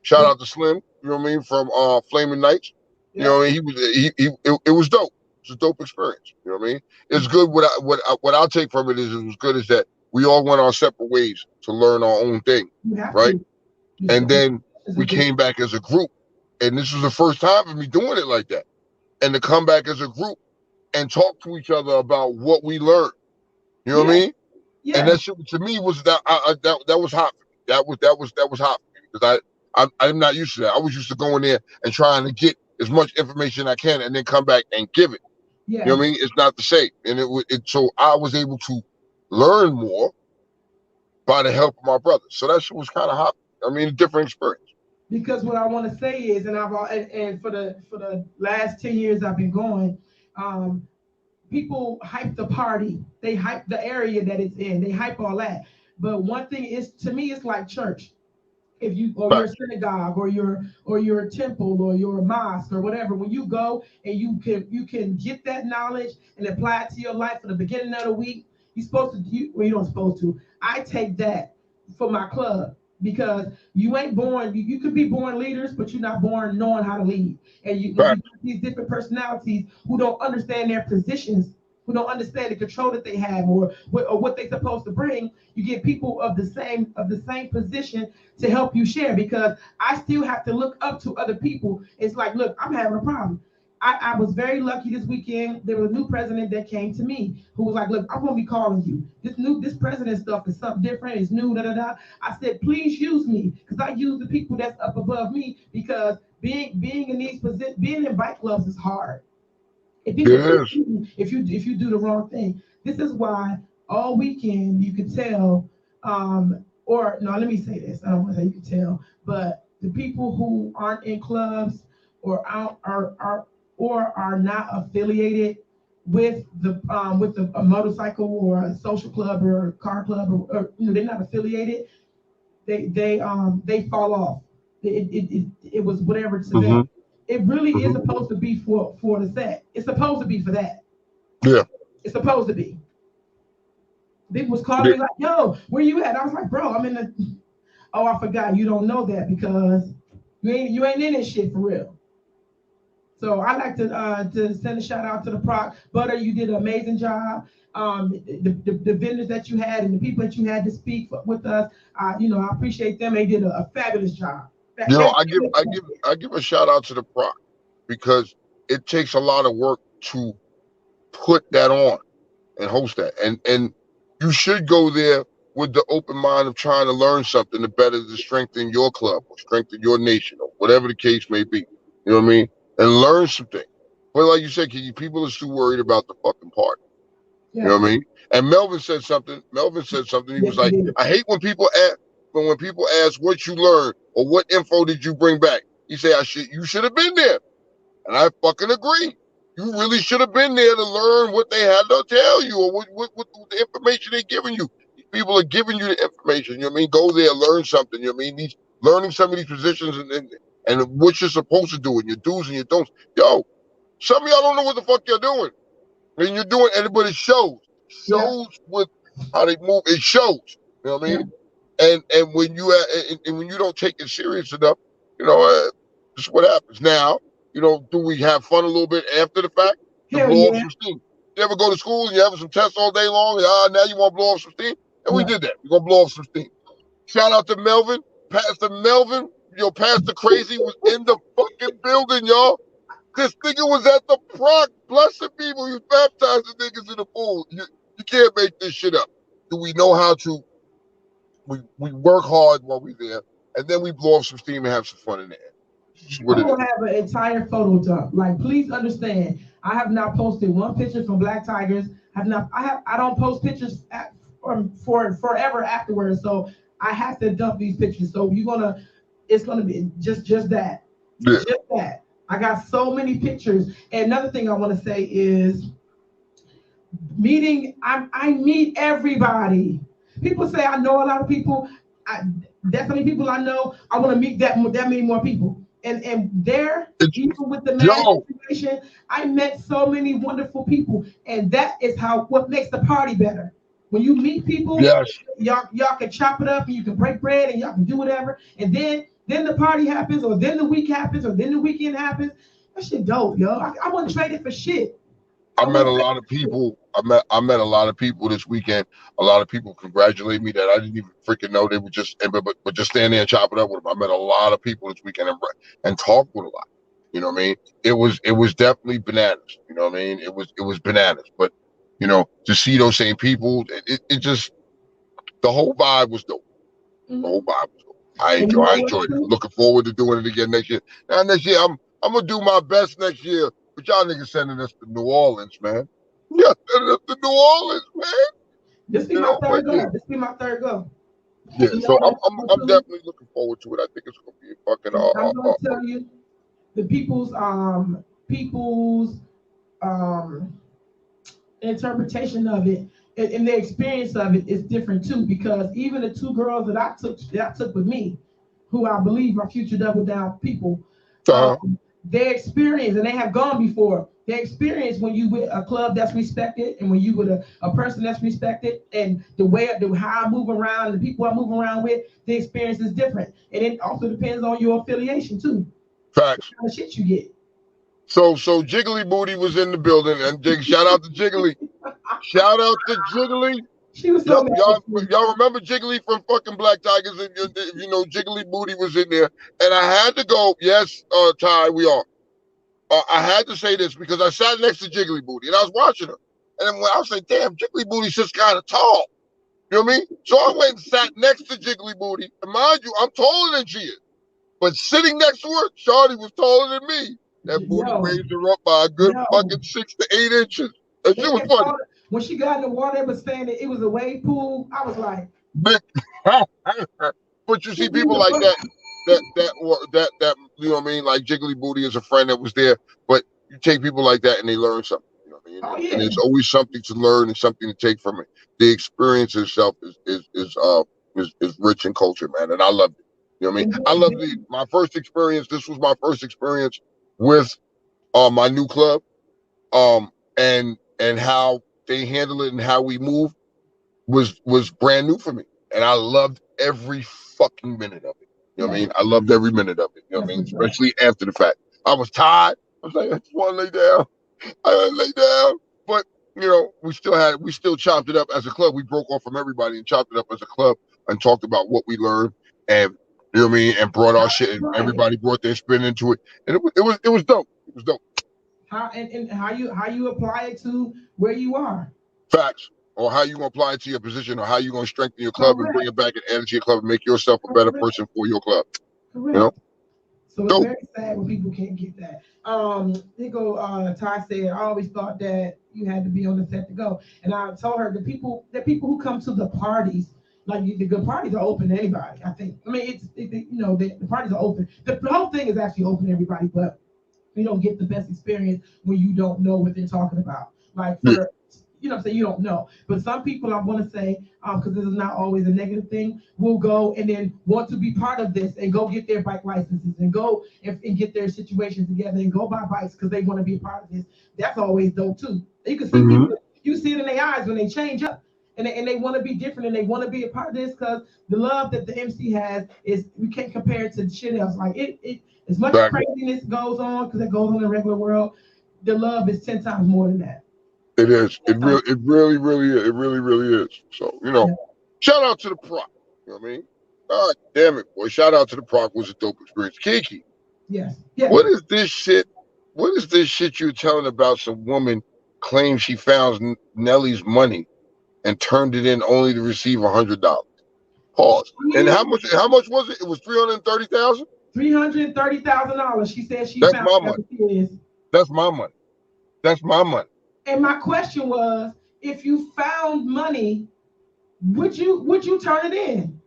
Shout yeah, out to Slim, you know what I mean, from Flaming Knights. You yeah. know, it was dope. It's a dope experience. You know what I mean? It's good. What I'll take from it is it was good is that we all went our separate ways to learn our own thing, You have right? to. You And so then we came back as a group, and this was the first time for me doing it like that. And to come back as a group and talk to each other about what we learned, You know what I mean? Yeah. And that shit to me was that that was hot for me. That was hot for me because I'm not used to that. I was used to going there and trying to get as much information I can and then come back and give it. Yeah. You know what I mean? It's not the same, and so I was able to learn more by the help of my brothers. So that shit was kind of hot. I mean, a different experience. Because what I want to say is, and for the last 10 years I've been going, people hype the party, they hype the area that it's in, they hype all that. But one thing is, to me, it's like church. If you or your Facts. synagogue or your temple or your mosque or whatever, when you go and you can get that knowledge and apply it to your life for the beginning of the week, you're supposed to you don't supposed to. I take that for my club because you ain't born, you could be born leaders, but you're not born knowing how to lead. And when you Facts. get these different personalities who don't understand their positions, who don't understand the control that they have or what they're supposed to bring, you get people of the same position to help you share, because I still have to look up to other people. It's like, look, I'm having a problem. I was very lucky this weekend. There was a new president that came to me who was like, look, I'm gonna be calling you. This president stuff is something different, it's new, da da da. I said, please use me, because I use the people that's up above me, because being in these positions, being in bike clubs is hard. If It people is. if you do the wrong thing. This is why all weekend you could tell, or no, let me say this. I don't want to say you could tell, but the people who aren't in clubs or are not affiliated with a motorcycle or a social club or a car club, or they're not affiliated, they fall off. It was whatever to them. Mm-hmm. It really is Mm-hmm. supposed to be for the set. It's supposed to be for that. Yeah. It's supposed to be. People was calling Yeah. me like, "Yo, where you at?" I was like, "Bro, I'm in the." Oh, I forgot. You don't know that because you ain't in this shit for real. So I like to send a shout out to the Proc Butter. You did an amazing job. The vendors that you had and the people that you had to speak with us, I appreciate them. They did a fabulous job. You know, Fantastic. I give a shout out to the Proc because it takes a lot of work to put that on and host that. And you should go there with the open mind of trying to learn something to better to strengthen your club or strengthen your nation or whatever the case may be. You know what I mean? And learn some things. But like you said, people are too worried about the fucking party. You know Yeah. what I mean? And Melvin said something. Melvin said something. He Yes, was you like, did. I hate when people ask what you learned or what info did you bring back. He said, you should have been there. And I fucking agree. You really should have been there to learn what they had to tell you or what the information they're giving you. These people are giving you the information. You know what I mean? Go there, learn something. You know what I mean? Learning some of these positions and what you're supposed to do and your do's and your don'ts. Yo, some of y'all don't know what the fuck you're doing. And you're doing it, but it shows. It Yeah. shows with how they move. It shows. You know what I Yeah. mean? And when you don't take it serious enough, this is what happens. Now, do we have fun a little bit after the fact to Hell blow off yeah. some steam? You ever go to school and you having some tests all day long? Now you want to blow off some steam? And we Yeah. did that. We're gonna blow off some steam. Shout out to Melvin, Pastor Melvin. Pastor Crazy was in the fucking building, y'all. This nigga was at the Proc, blessing people. You baptized the niggas in the pool. You can't make this shit up. Do we know how to? We work hard while we're there, and then we blow off some steam and have some fun in there. This is what I'm it is. gonna have an entire photo dump. Like, please understand, I have not posted one picture from Black Tigers. I don't post pictures for forever afterwards. So I have to dump these pictures. So it's gonna be just that, Yeah. just that. I got so many pictures. And another thing I want to say is meeting. I meet everybody. People say I know a lot of people. That's how many people I know. I want to meet that many more people. And there, It's, even with the mask yo, situation, I met so many wonderful people, and that is what makes the party better. When you meet people, yes. y'all can chop it up, and you can break bread, and y'all can do whatever, and then the party happens, or then the week happens, or then the weekend happens. That shit dope, yo. I wouldn't trade it for shit. I I met a wouldn't trade lot it of for shit. people. I met a lot of people this weekend. A lot of people congratulate me that I didn't even freaking know they would but just stand there and chop it up with them. I met a lot of people this weekend and talked with a lot. You know what I mean? It was definitely bananas. You know what I mean? It was bananas. But You know, to see those same people, it just the whole vibe was dope. The whole vibe was dope. I And you know what, enjoyed it. too? Looking forward to doing it again next year. Now next year, I'm gonna do my best next year. But y'all niggas sending us to New Orleans, man. Yeah, sending us to New Orleans, man. This be You my know, but third yeah, go. This be my third go. yeah. You So know what I'm too? definitely looking forward to it. I think it's gonna be a fucking And I'm gonna tell you, the people's um interpretation of it and their experience of it is different too, because even the two girls that I took with me, who I believe are future double down people, uh-huh. their experience, and they have gone before, their experience when you with a club that's respected and when you with a person that's respected, and how I move around, the people I move around with, the experience is different. And it also depends on your affiliation too, Facts. what kind of shit you get. So Jiggly Booty was in the building, and shout out to Jiggly. Shout out to Jiggly. She was so mad at me. Y'all remember Jiggly from fucking Black Tigers? If you know, Jiggly Booty was in there, and I had to go. Yes, Ty, we are. I had to say this because I sat next to Jiggly Booty, and I was watching her, and then when I was like, "Damn, Jiggly Booty's just kind of tall." You know what I mean? So I went and sat next to Jiggly Booty, and mind you, I'm taller than she is, but sitting next to her, Shawty was taller than me. That booty Yo, raised her up by a good yo. fucking 6 to 8 inches. That shit was funny. When she got in the water, it was saying that it was a wave pool. I was like, But you see people like that, you know what I mean? Like Jiggly Booty is a friend that was there, but you take people like that and they learn something. You know what I mean? oh And yeah, there's always something to learn and something to take from it. The experience itself is rich in culture, man, and I loved it. You know what I mean? and I loved it. My first experience. This was my first experience with my new club, and how they handle it and how we move was brand new for me, and I loved every fucking minute of it. You know what I mean? I loved every minute of it. You know what I mean? Especially after the fact. I was tired. I was like, I just want to lay down. I want to lay down. But you know, we still chopped it up as a club. We broke off from everybody and chopped it up as a club and talked about what we learned, and you know what I mean, and brought our shit, and everybody brought their spin into it, and it was dope. It was dope. And how you apply it to where you are. Facts. Or how you gonna apply it to your position, or how you gonna strengthen your club and Correct. bring it back and add it to your club and make yourself a better person for your club. Correct. You know? So it's very sad when people can't get that. Ty said, I always thought that you had to be on the set to go. And I told her the people who come to the parties, like the good parties are open to anybody, I think. I mean, the parties are open. The whole thing is actually open to everybody, but you don't get the best experience when you don't know what they're talking about. Like for you know what I'm saying, you don't know. But some people, I want to say, because this is not always a negative thing, will go and then want to be part of this and go get their bike licenses and go and get their situations together and go buy bikes because they want to be a part of this. That's always dope too. You can see people, you see it in their eyes when they change up. And they want to be different and they want to be a part of this, because the love that the MC has is, we can't compare it to shit else. Like it as much craziness goes on, because it goes on in the regular world, the love is 10 times more than that. It is. It really is. It really is. So, you know, shout out to the Proc. You know what I mean? God damn it, boy. Shout out to the Proc. Was a dope experience. Kiki. Yes. What is this shit? What is this shit you're telling about some woman claims she found Nelly's money and turned it in only to receive $100? Pause. And how much was it? It was $330,000? $330,000. She said she That's found my money. That's my money. That's my money. And my question was, if you found money, would you turn it in?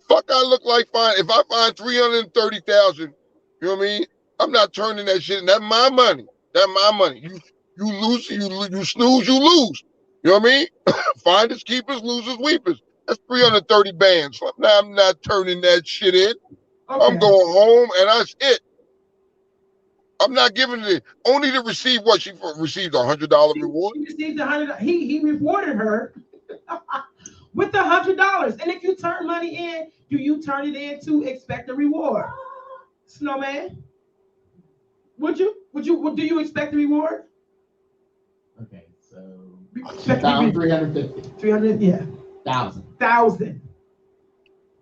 Fuck, I look like fine. If I find 330,000, you know what I mean? I'm not turning that shit in. That's my money. That's my money. You lose, you snooze, you lose. You know what I mean? Finders, keepers, losers, weepers. That's 330 bands. Now I'm not turning that shit in. Okay. I'm going home and that's it. I'm not giving it only to receive what she received $100 reward. She received $100. He rewarded her with $100. And if you turn money in, do you turn it in to expect a reward? Snowman? Do you expect a reward? Okay, so found 350. 300, yeah. 1,000.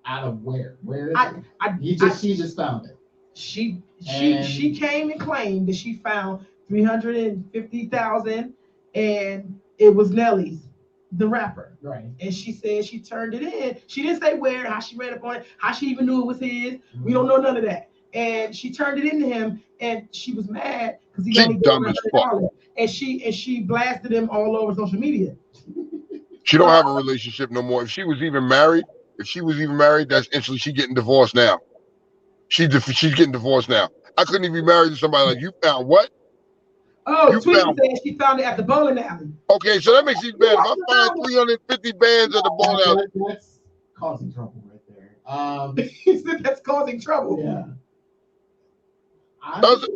Out of where? Where is it? She just found it. She came and claimed that she found $350,000, and it was Nelly's, the rapper. Right. And she said she turned it in. She didn't say where, how she read up on it, how she even knew it was his. We don't know none of that. And she turned it into him, and she was mad because he She only gave dumb her as fuck. $100. And she blasted him all over social media. She don't have a relationship no more. If she was even married, that's instantly she getting divorced now. She's getting divorced now. I couldn't even be married to somebody like you. Found what? Oh, You Tweety found said she found it at the bowling alley. Okay, so that makes it bad. If I find 350 bands at the bowling alley, That's causing trouble right there. He said that's causing trouble. Yeah. Does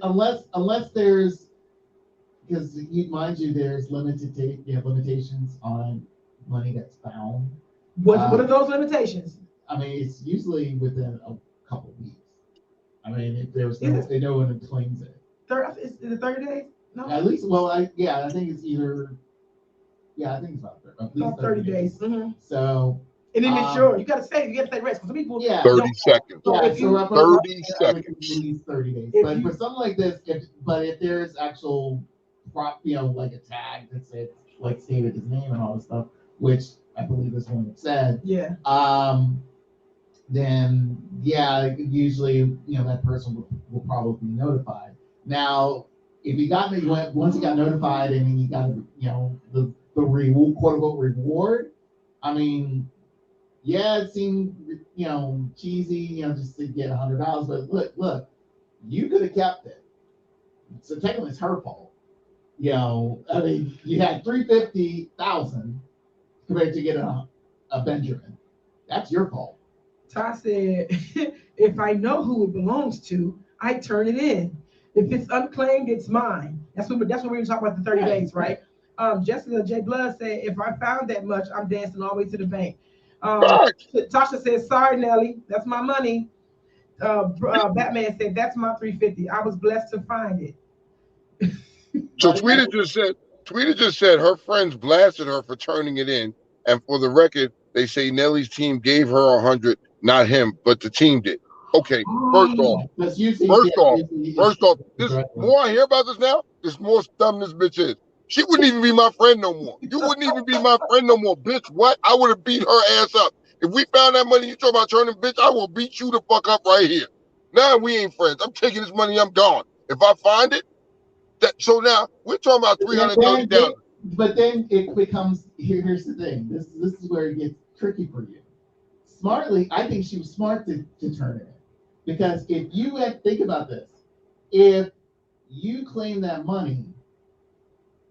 Unless there's, because mind you, there's limitations on money that's found. What are those limitations? I mean, it's usually within a couple of weeks. I mean, if there's no one who claims it. Is it 30 days? No. At least, I think it's either. Yeah, I think it's about at least 30 days. Mm-hmm. So. And then make sure you gotta say rest. Some people 30 seconds. So Yeah, if you, 30 seconds. At least 30 days. If But you- for something like this, if there's actual prop, like a tag that says like stated his name and all this stuff, which I believe this one said. Yeah. Then usually that person will probably be notified. Now, if he got once he got notified and then he got the reward, quote unquote reward, I mean, yeah, it seemed cheesy, just to get $100, but look, you could have kept it. So technically, it's her fault. I mean, you had 350,000 compared to get a Benjamin. That's your fault. Ty said, if I know who it belongs to, I turn it in. If it's unclaimed, it's mine. That's what we're going to talk about the 30 days, right? Jessica J. Blood said, if I found that much, I'm dancing all the way to the bank. Tasha said, sorry, Nelly, that's my money. Batman said, that's my 350. I was blessed to find it. So Tweeta just said her friends blasted her for turning it in, and for the record, they say Nelly's team gave her 100, not him, but the team did. Okay, first off, this more I hear about this now, this more dumb this bitch is. She wouldn't even be my friend no more. You wouldn't even be my friend no more, bitch. What? I would have beat her ass up. If we found that money you talking about turning, bitch, I will beat you the fuck up right here. Now we ain't friends. I'm taking this money, I'm gone. If I find it, so now we're talking about 330,000. But then it becomes here's the thing. This is where it gets tricky for you. Smartly, I think she was smart to turn it in. Because if you think about this, if you claim that money,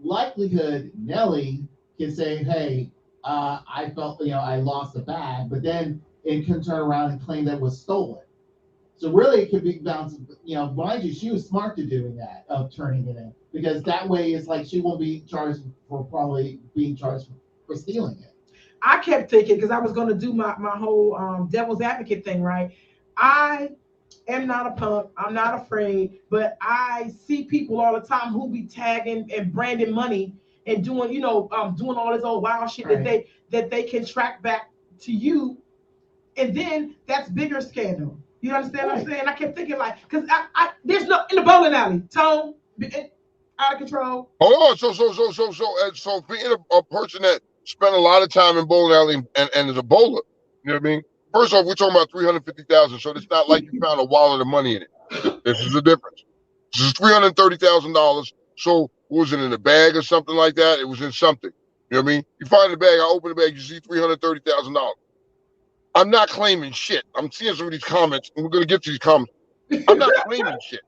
likelihood Nelly can say, hey, I felt I lost a bag, but then it can turn around and claim that was stolen. So really, it could be bounced. Mind you, she was smart to doing that, of turning it in, because that way it's like she won't be charged for probably being charged for stealing it. I kept thinking, because I was going to do my whole devil's advocate thing, right? I am not a punk. I'm not afraid, but I see people all the time who be tagging and branding money and doing, doing all this old wild shit Right. that they can track back to you, and then that's bigger scandal. You understand what I'm saying? I kept thinking because there's no in the bowling alley, Tone, out of control. Hold on. So being a person that spent a lot of time in bowling alley and is a bowler, you know what I mean? First off, we're talking about 350,000, so it's not like you found a wallet of money in it. This is the difference. This is $330,000. So was it in a bag or something like that? It was in something. You know what I mean? You find the bag, I open the bag, you see $330,000. I'm not claiming shit. I'm seeing some of these comments, and we're gonna get to these comments. I'm not claiming shit.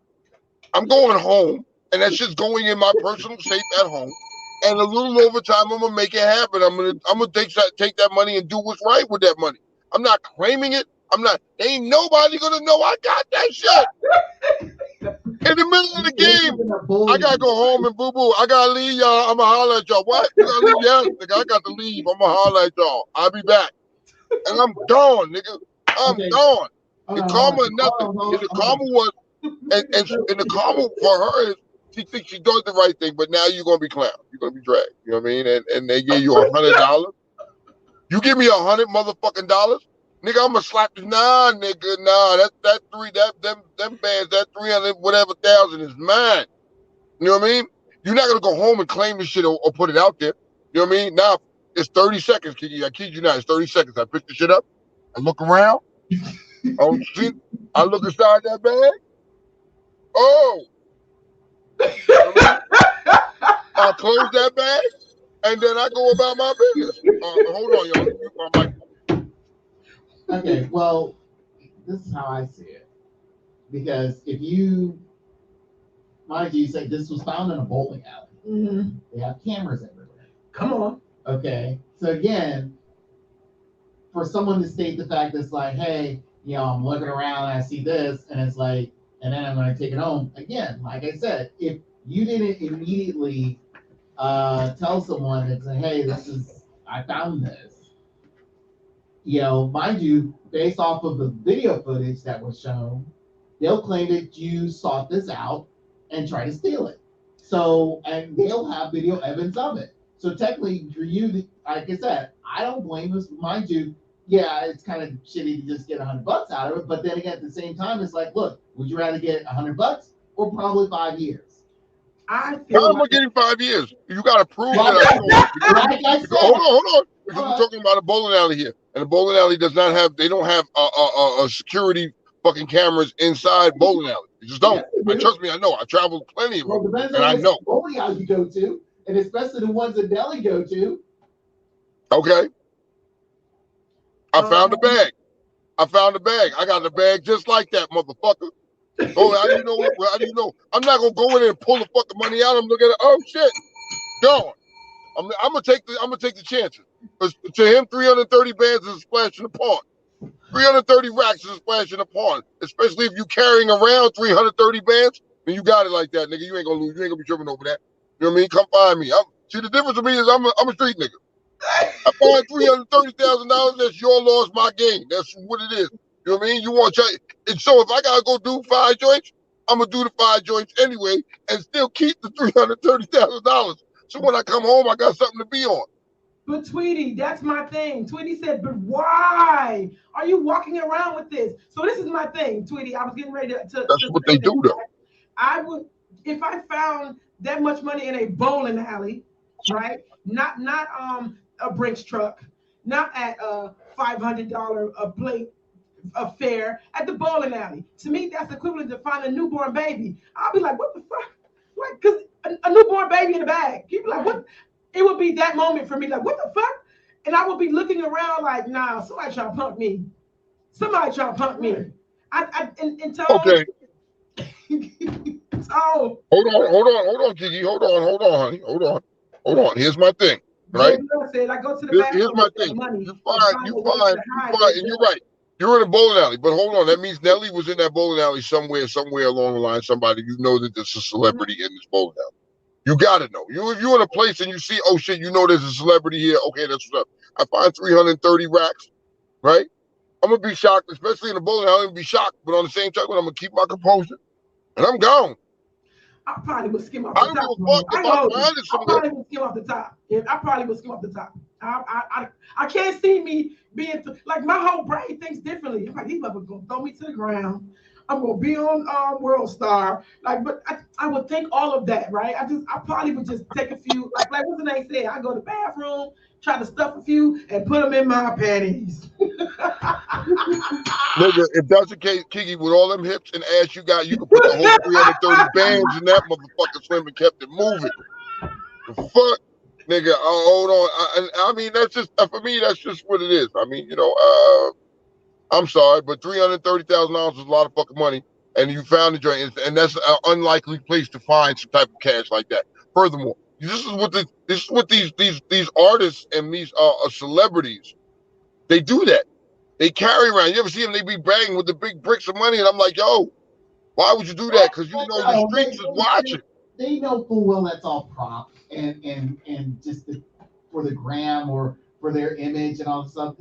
I'm going home, and that's just going in my personal safe at home. And a little over time, I'm gonna make it happen. I'm gonna take that money and do what's right with that money. I'm not claiming it. Ain't nobody gonna know I got that shit. In the middle of the game, I gotta go home and boo-boo. I gotta leave, y'all. I'ma holler at y'all. What? You gotta leave? Yes, nigga, I got to leave. I'ma holler at y'all. I'll be back. And I'm gone, nigga. I'm gone. The karma is nothing. And the karma was, and the karma for her is, she thinks she does the right thing, but now you're gonna be clowned. You're gonna be dragged. You know what I mean? And they gave you $100. You give me $100 motherfucking dollars, nigga. I'm gonna slap you. Nah, nigga. Nah, them bands, that 300 whatever thousand is mine. You know what I mean? You're not gonna go home and claim this shit or put it out there. You know what I mean? Now it's 30 seconds, Kiki. I kid you not, it's 30 seconds. I pick the shit up, I look around, I don't see, I look inside that bag. Oh, you know what I mean? I close that bag and then I go about my business. Hold on, y'all. Let me mute my mic. Okay, well, this is how I see it. Because if you, mind you, say this was found in a bowling alley. Mm-hmm. They have cameras everywhere. Come on. Okay, so again, for someone to state the fact that's like, hey, I'm looking around and I see this, and it's like, and then I'm going to take it home. Again, like I said, if you didn't immediately tell someone and say, hey, I found this, mind you, based off of the video footage that was shown, they'll claim that you sought this out and try to steal it. So, and they'll have video evidence of it. So technically, for you, like I said, I don't blame this. Mind you, yeah, it's kind of shitty to just get $100 out of it. But then again, at the same time, it's like, look, would you rather get $100 or probably 5 years? I feel How am I like getting 5 years? You got to prove Like that I stole it. like I said, Hold on. Because we're talking about a bowling alley here, and a bowling alley does not have. They don't have a security fucking cameras inside bowling alley. They just don't. Trust me, I know. I traveled plenty of them, depends and on I which know. bowling alley you go to, and especially the ones that Delhi go to. Okay. I found a bag. I got the bag just like that, motherfucker. Oh, how do you know? How do you know? I'm not gonna go in there and pull the fucking money out. I'm looking at it. Oh shit, gone. I'm gonna take the chances. Because to him, 330 bands is a splash in the pond. 330 racks is a splash in the pond. Especially if you carrying around 330 bands, then you got it like that, nigga. You ain't gonna lose. You ain't gonna be tripping over that. You know what I mean? Come find me. See, the difference with me is I'm a street nigga. I find $330,000. That's your loss, my gain. That's what it is. You know what I mean? You want to, and so if I gotta go do 5 joints, I'm gonna do the 5 joints anyway, and still keep the $330,000. So when I come home, I got something to be on. But Tweety, that's my thing. Tweety said, but why are you walking around with this? So this is my thing, Tweety. I was getting ready to That's what they do, though. I would, if I found that much money in a bowling alley, right? Not a Brinks truck, not at a $500 a plate affair at the bowling alley. To me, that's equivalent to finding a newborn baby. I'll be like, what the fuck? Like, because a newborn baby in the bag. People like, what? It would be that moment for me, like, what the fuck? And I would be looking around like, nah, somebody trying to punk me. Somebody trying to punk me. And Tone. Okay. Tone. Hold on, Kiki. Hold on, honey. Hold on. Here's my thing, right? Said, I go to the Here's my thing. You find, and you're right. You're in a bowling alley, but hold on. That means Nelly was in that bowling alley somewhere along the line. Somebody you know that there's a celebrity in this bowling alley. You gotta know. If you're in a place and you see, oh shit, you know there's a celebrity here. Okay, that's what's up. I find 330 racks, right? I'm gonna be shocked, especially in the bowling alley. I'm gonna be shocked, but on the same time, I'm gonna keep my composure, and I'm gone. I probably would skim off I the don't top. give a fuck if I find it somewhere. I probably would skim off the top. I probably would skim off the top. I can't see me being like my whole brain thinks differently. I'm like, he's never gonna throw me to the ground. I'm gonna be on World Star. Like, but I would think all of that, right? I probably would just take a few, like what's the name said? I go to the bathroom, try to stuff a few, and put them in my panties. Nigga, if that's the case, Kiki, with all them hips and ass you got, you could put the whole 330 bands in that motherfucker slim and kept it moving. The fuck? Nigga, hold on. I mean, that's just, for me, that's just what it is. I mean, I'm sorry, but $330,000 is a lot of fucking money, and you found the joint, and that's an unlikely place to find some type of cash like that. Furthermore, this is what these artists and these celebrities, they do that. They carry around. You ever see them? They be bragging with the big bricks of money, and I'm like, yo, why would you do that? Because you know the streets is watching. They know full well that's all prop and just for the gram or for their image and all this stuff.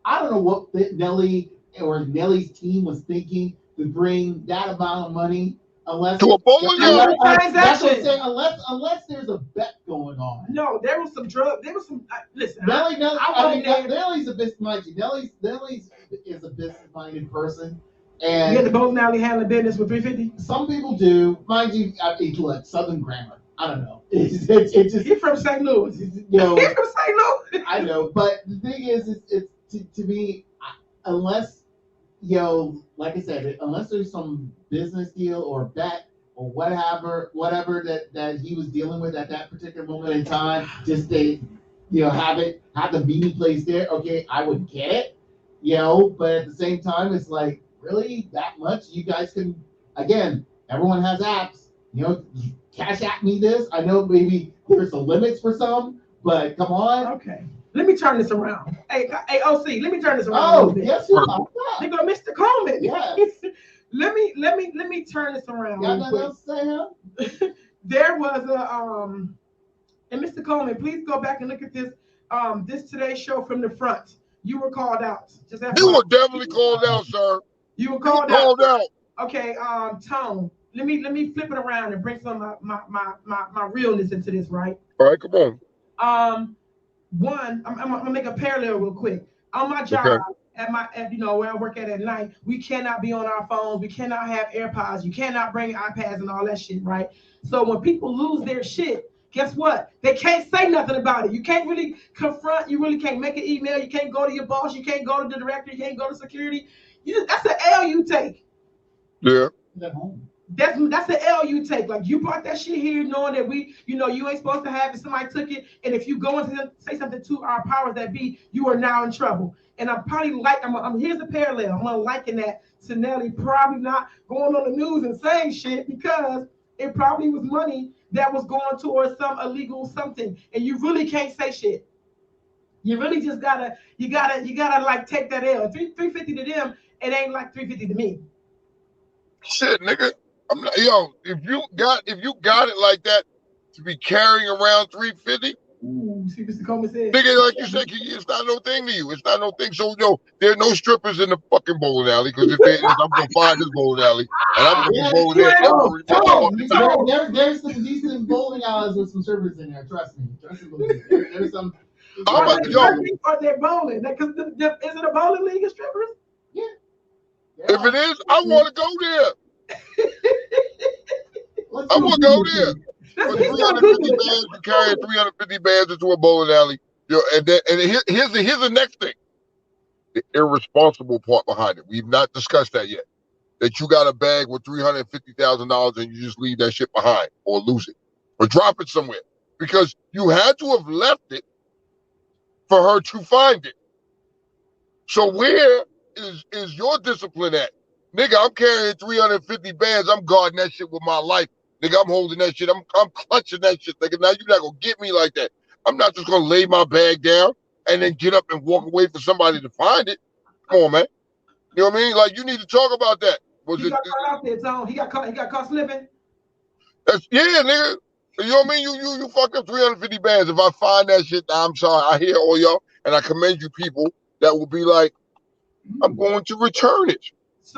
I don't know what Nelly or Nelly's team was thinking to bring that amount of money. Unless to a bowling alley. That's what I'm saying. Unless there's a bet going on. No, there was some drug. There was some. Listen, Nelly's a business-minded. Nelly's is a business-minded person, And you get the bowling alley handling business with 350. Some people do, mind you. I think like Southern grammar. I don't know. It's just He's from St. Louis. you He's know. from St. Louis. I know, but the thing is, it's to me, unless like I said, unless there's some business deal or bet or whatever that he was dealing with at that particular moment in time, just to have the meeting place there. Okay, I would get it, but at the same time, it's like really that much. You guys can again, everyone has apps. Cash app me this. I know maybe there's some limits for some, but come on. Okay. Let me turn this around. Hey, OC, let me turn this around. Oh, yes, you are. They go, Mr. Coleman. Yes. let me turn this around. Got nothing else to say, huh? There was and Mr. Coleman, please go back and look at this Today show from the front. You were called out. You were definitely called out, sir. You were called out. Okay, Tone. Let me flip it around and bring some of my realness into this, right? All right, come on. One, I'm gonna make a parallel real quick. On my job, okay. at where I work at night, we cannot be on our phones, we cannot have AirPods, you cannot bring iPads and all that shit, right? So when people lose their shit, guess what? They can't say nothing about it. You can't really confront, you really can't make an email, you can't go to your boss, you can't go to the director, you can't go to security. That's an L you take. Yeah. That's an L you take. Like you brought that shit here knowing that you ain't supposed to have it. Somebody took it. And if you go and say something to our powers that be, you are now in trouble. And I'm probably here's the parallel. I'm gonna liken that to Nelly probably not going on the news and saying shit because it probably was money that was going towards some illegal something. And you really can't say shit. You really just gotta like take that L. 350 to them, it ain't like 350 to me. Shit, nigga. I'm not, if you got it like that to be carrying around 350, see Mr. Coleman said, nigga, like you said, it's not no thing to you. It's not no thing. So there are no strippers in the fucking bowling alley because if there is, I'm gonna find this bowling alley and I'm gonna be bowling there. There's some decent bowling alleys with some strippers in there. Trust me. There's some. Are they bowling? Because is it a bowling league of strippers? Yeah. If it is, I want to go there. I want to go there. For 350 bands, you carry 350 bands into a bowling alley. And here's the next thing. The irresponsible part behind it. We've not discussed that yet. That you got a bag with $350,000 and you just leave that shit behind or lose it or drop it somewhere. Because you had to have left it for her to find it. So where is your discipline at? Nigga, I'm carrying 350 bands. I'm guarding that shit with my life. Nigga, I'm holding that shit. I'm clutching that shit. Nigga, now you're not going to get me like that. I'm not just going to lay my bag down and then get up and walk away for somebody to find it. Come on, man. You know what I mean? Like, you need to talk about that. He got caught out there, Tom. He got caught slipping. Yeah, nigga. You know what I mean? You fucked up 350 bands. If I find that shit, I'm sorry. I hear all y'all, and I commend you people that will be like, I'm going to return it.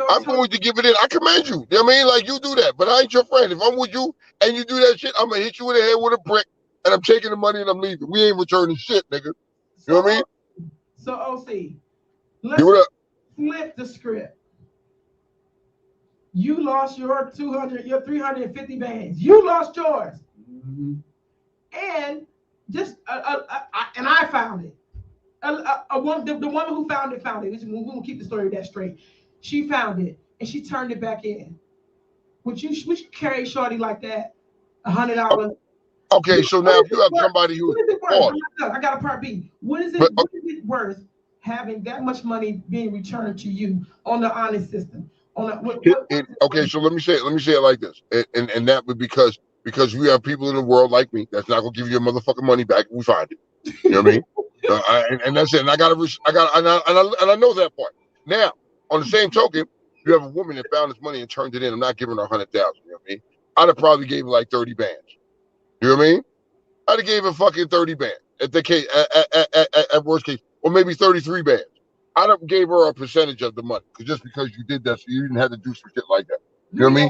I'm going to give it in. I commend you. You know what I mean? Like, you do that, but I ain't your friend. If I'm with you and you do that shit, I'm going to hit you in the head with a brick, and I'm taking the money and I'm leaving. We ain't returning shit, nigga. You know what I mean? So, OC, let's flip the script. You lost your 350 bands. You lost yours. Mm-hmm. And just, and I found it. The woman who found it. We will keep the story that straight. She found it and she turned it back in. Would you carry shorty like that? $100. Okay, so now if you have somebody who, I got a part B. What is it worth having that much money being returned to you on the honest system? Okay, so let me say it like this, and that would because we have people in the world like me that's not gonna give you your motherfucking money back if we find it. You know what I mean? And that's it. And I know that part. Now, on the same token, you have a woman that found this money and turned it in. I'm not giving her 100,000. You know what I mean? I'd have probably gave her like 30 bands. You know what I mean? I'd have gave her fucking 30 bands at the case, at worst case, or maybe 33 bands. I'd have gave her a percentage of the money just because you did that, so you didn't have to do some shit like that. You know what I mean?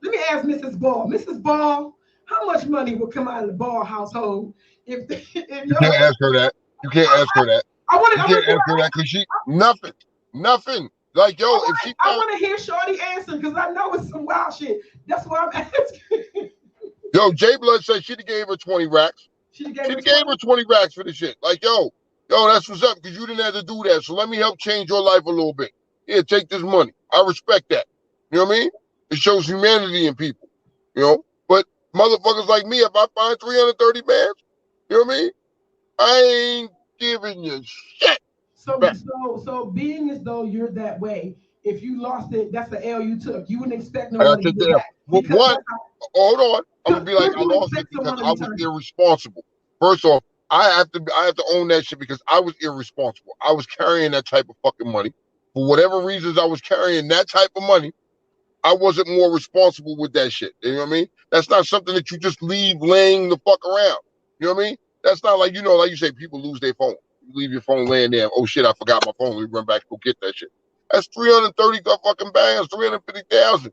Let me ask Mrs. Ball. Mrs. Ball, how much money will come out of the Ball household if you can't ask her that. You can't ask her that. You can't ask her that because nothing. Like, yo, if she I found, want to hear Shorty answer because I know it's some wild shit. That's why I'm asking. yo, J Blood said she'd have gave her 20 racks. She She'd have gave her 20 racks for the shit. Like, yo, that's what's up because you didn't have to do that. So let me help change your life a little bit. Here, take this money. I respect that. You know what I mean? It shows humanity in people. You know? But motherfuckers like me, if I find 330 bands, you know what I mean? I ain't giving you shit. So being as though you're that way, if you lost it, that's the L you took. You wouldn't expect no I one got to to give it back. well, Because one, hold on. I'm gonna be like, could I you lost it expect because someone to I was return it? irresponsible. First off, I have to own that shit because I was irresponsible. I was carrying that type of fucking money. For whatever reasons I was carrying that type of money, I wasn't more responsible with that shit. You know what I mean? That's not something that you just leave laying the fuck around. You know what I mean? That's not like, like you say, people lose their phone. You leave your phone laying there. Oh shit, I forgot my phone. We run back, go get that shit. That's 330 fucking bands, 350,000.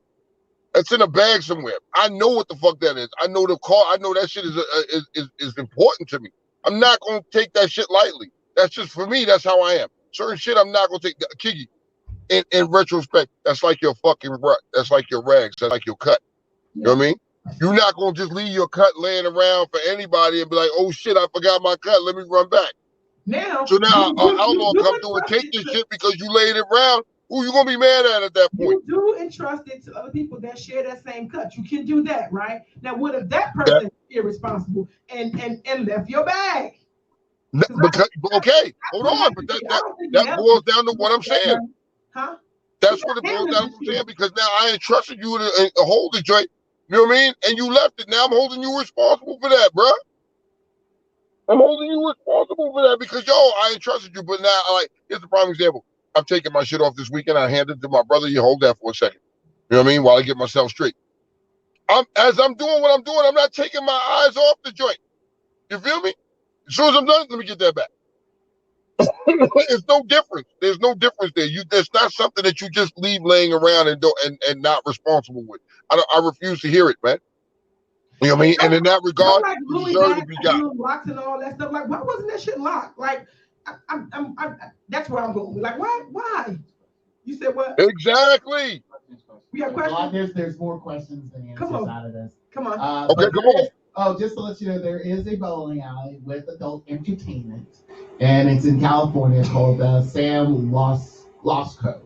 That's in a bag somewhere. I know what the fuck that is. I know the call. I know that shit is important to me. I'm not gonna take that shit lightly. That's just for me. That's how I am. Certain shit I'm not gonna take. Kiki, in retrospect, that's like your fucking rut. That's like your rags. That's like your cut. You know what I mean? You're not gonna just leave your cut laying around for anybody and be like, oh shit, I forgot my cut. Let me run back. Now, So now outlaw come through and take this shit because you laid it around. Who you gonna be mad at that point? You do entrust it to other people that share that same cut. You can do that, right? Now, what if that Yeah. person is irresponsible and left your bag? Because okay, hold on, but that boils down to what I'm saying. Huh? That's what it boils down to what I'm saying, because now I entrusted you to hold the joint. You know what I mean? And you left it. Now I'm holding you responsible for that, bro. I'm holding you responsible for that because, yo, I entrusted you. But now, like, here's the prime example. I'm taking my shit off this weekend. I handed it to my brother. You hold that for a second. You know what I mean? While I get myself straight. As I'm doing what I'm doing, I'm not taking my eyes off the joint. You feel me? As soon as I'm done, let me get that back. It's no difference. There's no difference there. There's not something that you just leave laying around and not responsible with. I refuse to hear it, man. You know what I mean? And in that regard, like you Louis deserve to be got. Locks and all that stuff. Like, why wasn't that shit locked? Like, that's where I'm going. Like, why? You said what? Exactly. We have questions. There's more questions than answers out of this. Come on. Okay, come on. Just to let you know, there is a bowling alley with adult entertainment, and it's in California called Sam Losco.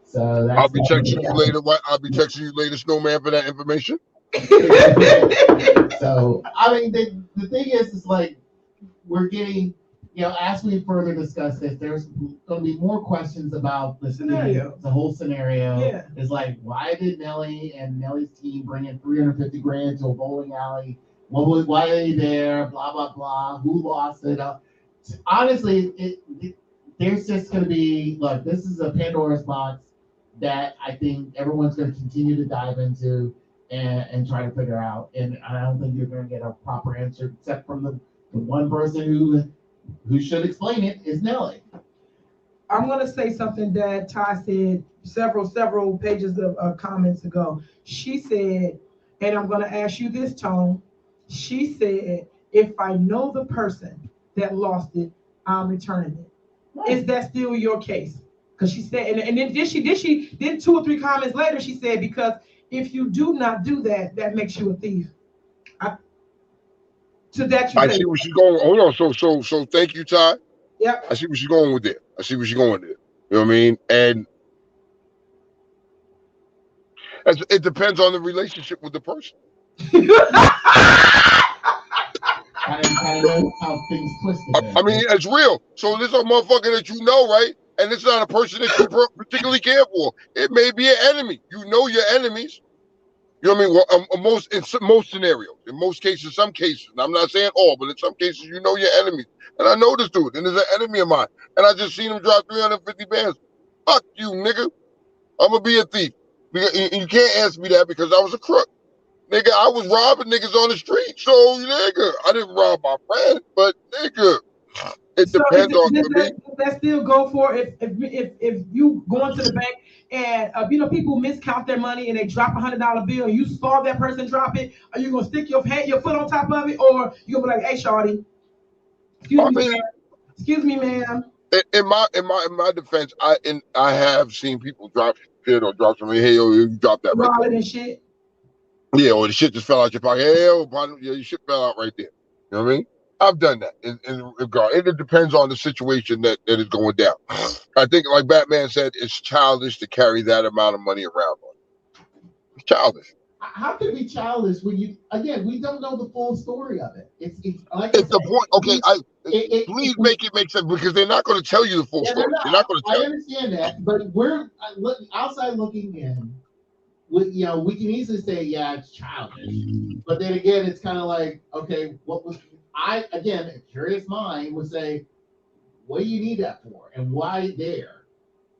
So that's I'll be texting you later. I'll be texting you later, Snowman, for that information. So I mean, the thing is like we're getting, as we further discuss this, there's going to be more questions about the scenario. The whole scenario is like, why did Nelly and Nelly's team bring in 350 grand to a bowling alley? Why are they there? Blah blah blah. Who lost it? Honestly, there's just going to be look. This is a Pandora's box that I think everyone's going to continue to dive into and try to figure out. And I don't think you're going to get a proper answer except from the one person who should explain it is Nelly. I'm going to say something that Ty said several pages of comments ago. She said, and I'm going to ask you this, Tone. She said, if I know the person that lost it, I'm returning it. Right. Is that still your case? Because she said, and then 2 or 3 comments later, she said, because if you do not do that, that makes you a thief. I see where she's going. Hold on. So thank you, Ty. Yep. I see where she's going with there. You know what I mean? And it depends on the relationship with the person. I know how things twisted. I mean, it's real. So this is a motherfucker that you know, right? And it's not a person that you particularly care for. It may be an enemy. You know your enemies. You know what I mean? Well, in most scenarios, in most cases, some cases, and I'm not saying all, but in some cases, you know your enemies. And I know this dude, and there's an enemy of mine. And I just seen him drop 350 bands. Fuck you, nigga. I'm going to be a thief. You can't ask me that because I was a crook. Nigga, I was robbing niggas on the street. So, nigga, I didn't rob my friend, but nigga, it depends on me. Does that still go for if you go into the bank and people miscount their money and they drop $100 bill and you saw that person drop it? Are you gonna stick your foot on top of it, or you gonna be like, hey, shawty, excuse me, ma'am, In my defense, I have seen people drop shit or drop something. Hey, yo, you dropped that right Wallet and shit. there. Yeah, or the shit just fell out your pocket. Hey, yo, partner, yeah, your shit fell out right there. You know what I mean? I've done that. In regard, it depends on the situation that is going down. I think, like Batman said, it's childish to carry that amount of money around. It's childish. How could it be childish when you again we don't know the full story of it? It's like I It's the said, point. Okay, please it, make it make sense because they're not going to tell you the full yeah, they're story. not. They're not going to I tell you. understand that, but we're outside looking in. We can easily say, yeah, it's childish, but then again, it's kind of like, okay, what was I again? A curious mind would say, what do you need that for, and why there?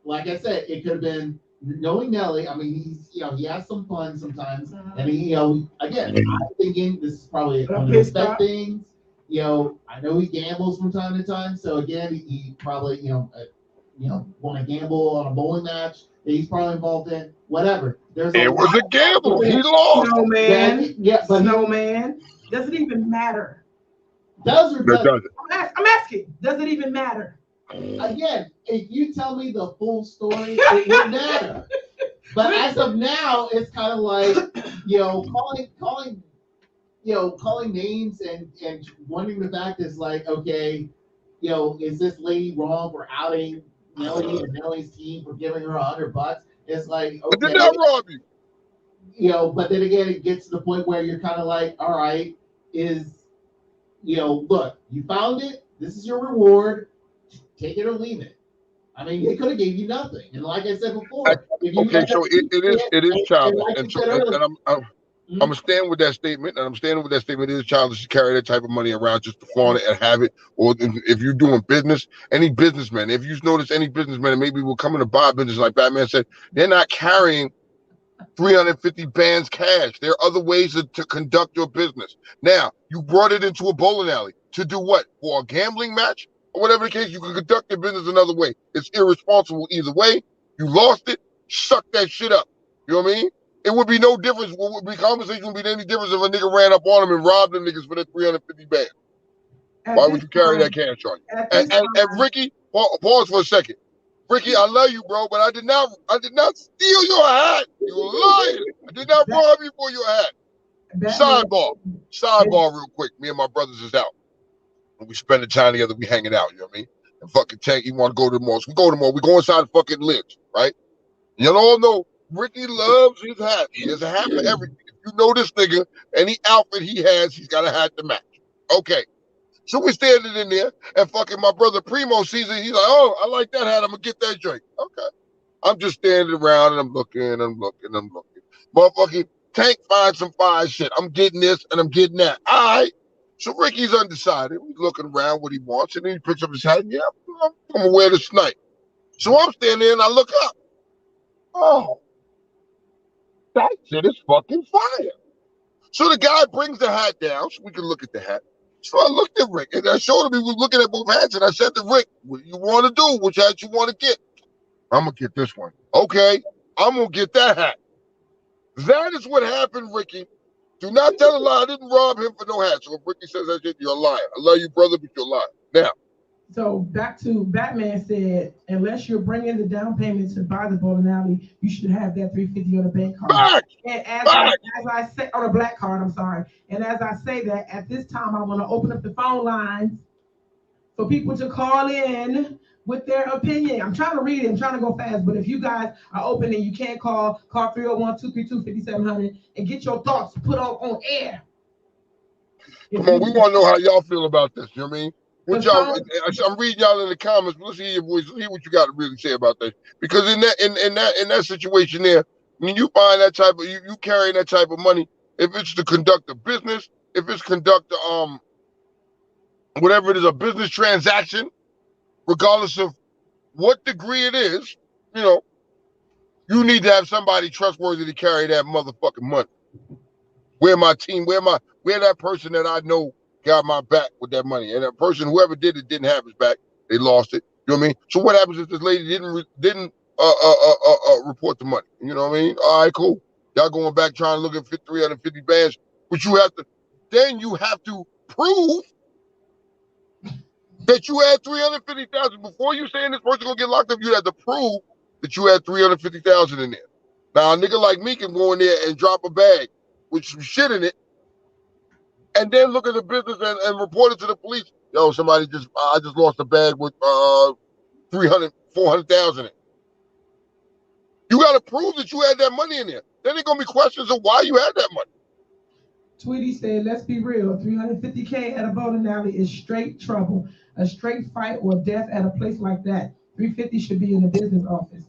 Like I said, it could have been knowing Nelly. I mean, he has some fun sometimes, and again, I'm thinking this is probably going to affect things. I know he gambles from time to time, so again, he probably want to gamble on a bowling match that he's probably involved in. Whatever. It was a gamble. He lost. Snowman. Yeah, but Snowman. Does it even matter? Does or doesn't? I'm asking. Does it even matter? Again, if you tell me the full story, it wouldn't matter. But as of now, it's kind of like calling names and wondering the fact is like, okay, is this lady wrong for outing Nelly and Nelly's team for giving her $100? It's like, I did not rob you. But then again, it gets to the point where you're kind of like, all right, look, you found it. This is your reward. Take it or leave it. I mean, they could have gave you nothing. And like I said before, it is childish. Like and I'm gonna stand with that statement, and I'm standing with that statement. It is childish to carry that type of money around just to flaunt it and have it. Or if you're doing business, any businessman, if you notice any businessman, and maybe will come in to buy business, like Batman said, they're not carrying 350 bands cash. There are other ways to conduct your business. Now, you brought it into a bowling alley to do what? For a gambling match? Or whatever the case, you can conduct your business another way. It's irresponsible either way. You lost it, suck that shit up. You know what I mean? It would be no difference. What would be conversation would be any difference if a nigga ran up on him and robbed them niggas for their 350 bands. Why would you carry that cash on you? And Ricky, pause for a second. Ricky, I love you, bro, but I did not steal your hat. You lying. I did not rob you for your hat. Sidebar real quick. Me and my brothers is out. And we spend the time together, we hanging out, you know what I mean? And fucking Tank, he want to go to the mall. So we go to the mall. We go inside the fucking Lids, right? You all know Ricky loves his hat. He has a hat for everything. If you know this nigga, any outfit he has, he's got a hat to match. Okay. So we're standing in there, and fucking my brother Primo sees it. He's like, oh, I like that hat. I'm going to get that joint. Okay. I'm just standing around, and I'm looking. Motherfucking Tank finds some fire shit. I'm getting this, and I'm getting that. All right. So Ricky's undecided. He's looking around what he wants, and then he picks up his hat. And, yeah, I'm going to wear this tonight. So I'm standing there, and I look up. Oh, that shit is fucking fire. So the guy brings the hat down so we can look at the hat. So I looked at Rick and I showed him he was looking at both hats and I said to Rick, what you want to do? Which hat you want to get? I'm going to get this one. Okay, I'm going to get that hat. That is what happened, Ricky. Do not tell a lie. I didn't rob him for no hat. So if Ricky says that shit, you're a liar. I love you, brother, but you're a liar. Now. So back to Batman said, unless you're bringing the down payment to buy the bowling alley, you should have that $350 on a bank card. Back! And as I say, on a black card, I'm sorry. And as I say that, at this time, I want to open up the phone lines for people to call in with their opinion. I'm trying to read it. I'm trying to go fast. But if you guys are open and you can't call 301-232-5700 and get your thoughts put on air. Come on, we want to know how y'all feel about this. You know what I mean? What y'all, I'm reading y'all in the comments, but let's hear your voice. Let's hear what you got to really say about that. Because in that situation there, when you find that type of you carrying that type of money, if it's to conduct a business, if it's conduct whatever it is, a business transaction, regardless of what degree it is, you need to have somebody trustworthy to carry that motherfucking money. Where my team, where that person that I know got my back with that money, and that person, whoever did it, didn't have his back. They lost it. You know what I mean? So what happens if this lady didn't report the money? You know what I mean? All right, cool. Y'all going back trying to look at 350 bands, but you have to prove that you had 350,000 before you saying this person gonna get locked up. You had to prove that you had 350,000 in there. Now a nigga like me can go in there and drop a bag with some shit in it, and then look at the business and report it to the police. Yo, somebody I just lost a bag with 300, 400,000 in it. You got to prove that you had that money in there. Then there's gonna be questions of why you had that money. Tweety said, let's be real. 350K at a bowling alley is straight trouble. A straight fight or death at a place like that. 350 should be in the business office.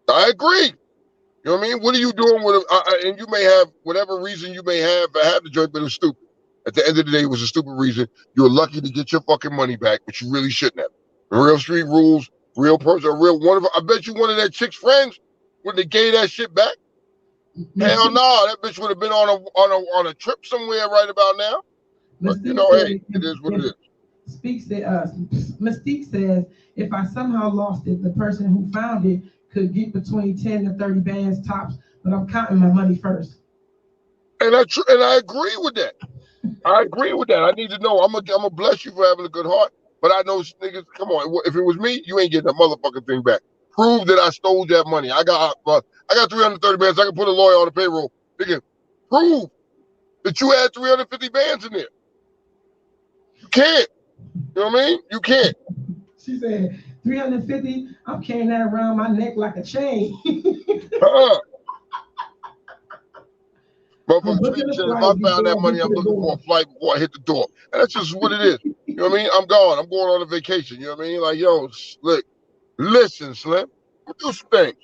I agree. You know what I mean? What are you doing with it? And you may have whatever reason you may have the joint, but it was stupid. At the end of the day, it was a stupid reason. You were lucky to get your fucking money back, but you really shouldn't have. Real street rules, real person, real one of. I bet you one of that chick's friends wouldn't have gave that shit back. Hell no, that bitch would have been on a trip somewhere right about now. But you know, hey, it is what it is. Mystique says, if I somehow lost it, the person who found it could get between 10 to 30 bands tops, but I'm counting my money first. And I agree with that. I agree with that. I need to know. I'm gonna bless you for having a good heart, but I know niggas. Come on, if it was me, you ain't getting that motherfucking thing back. Prove that I stole that money. I got 330 bands. I can put a lawyer on the payroll. Nigga, prove that you had 350 bands in there. You can't. You know what I mean? You can't. She said 350. I'm carrying that around my neck like a chain. Motherfucker said, if I found that money, I'm looking for a flight before I hit the door. And that's just what it is. You know what I mean? I'm gone. I'm going on a vacation. You know what I mean? Like, yo, look, listen, Slim, do some things.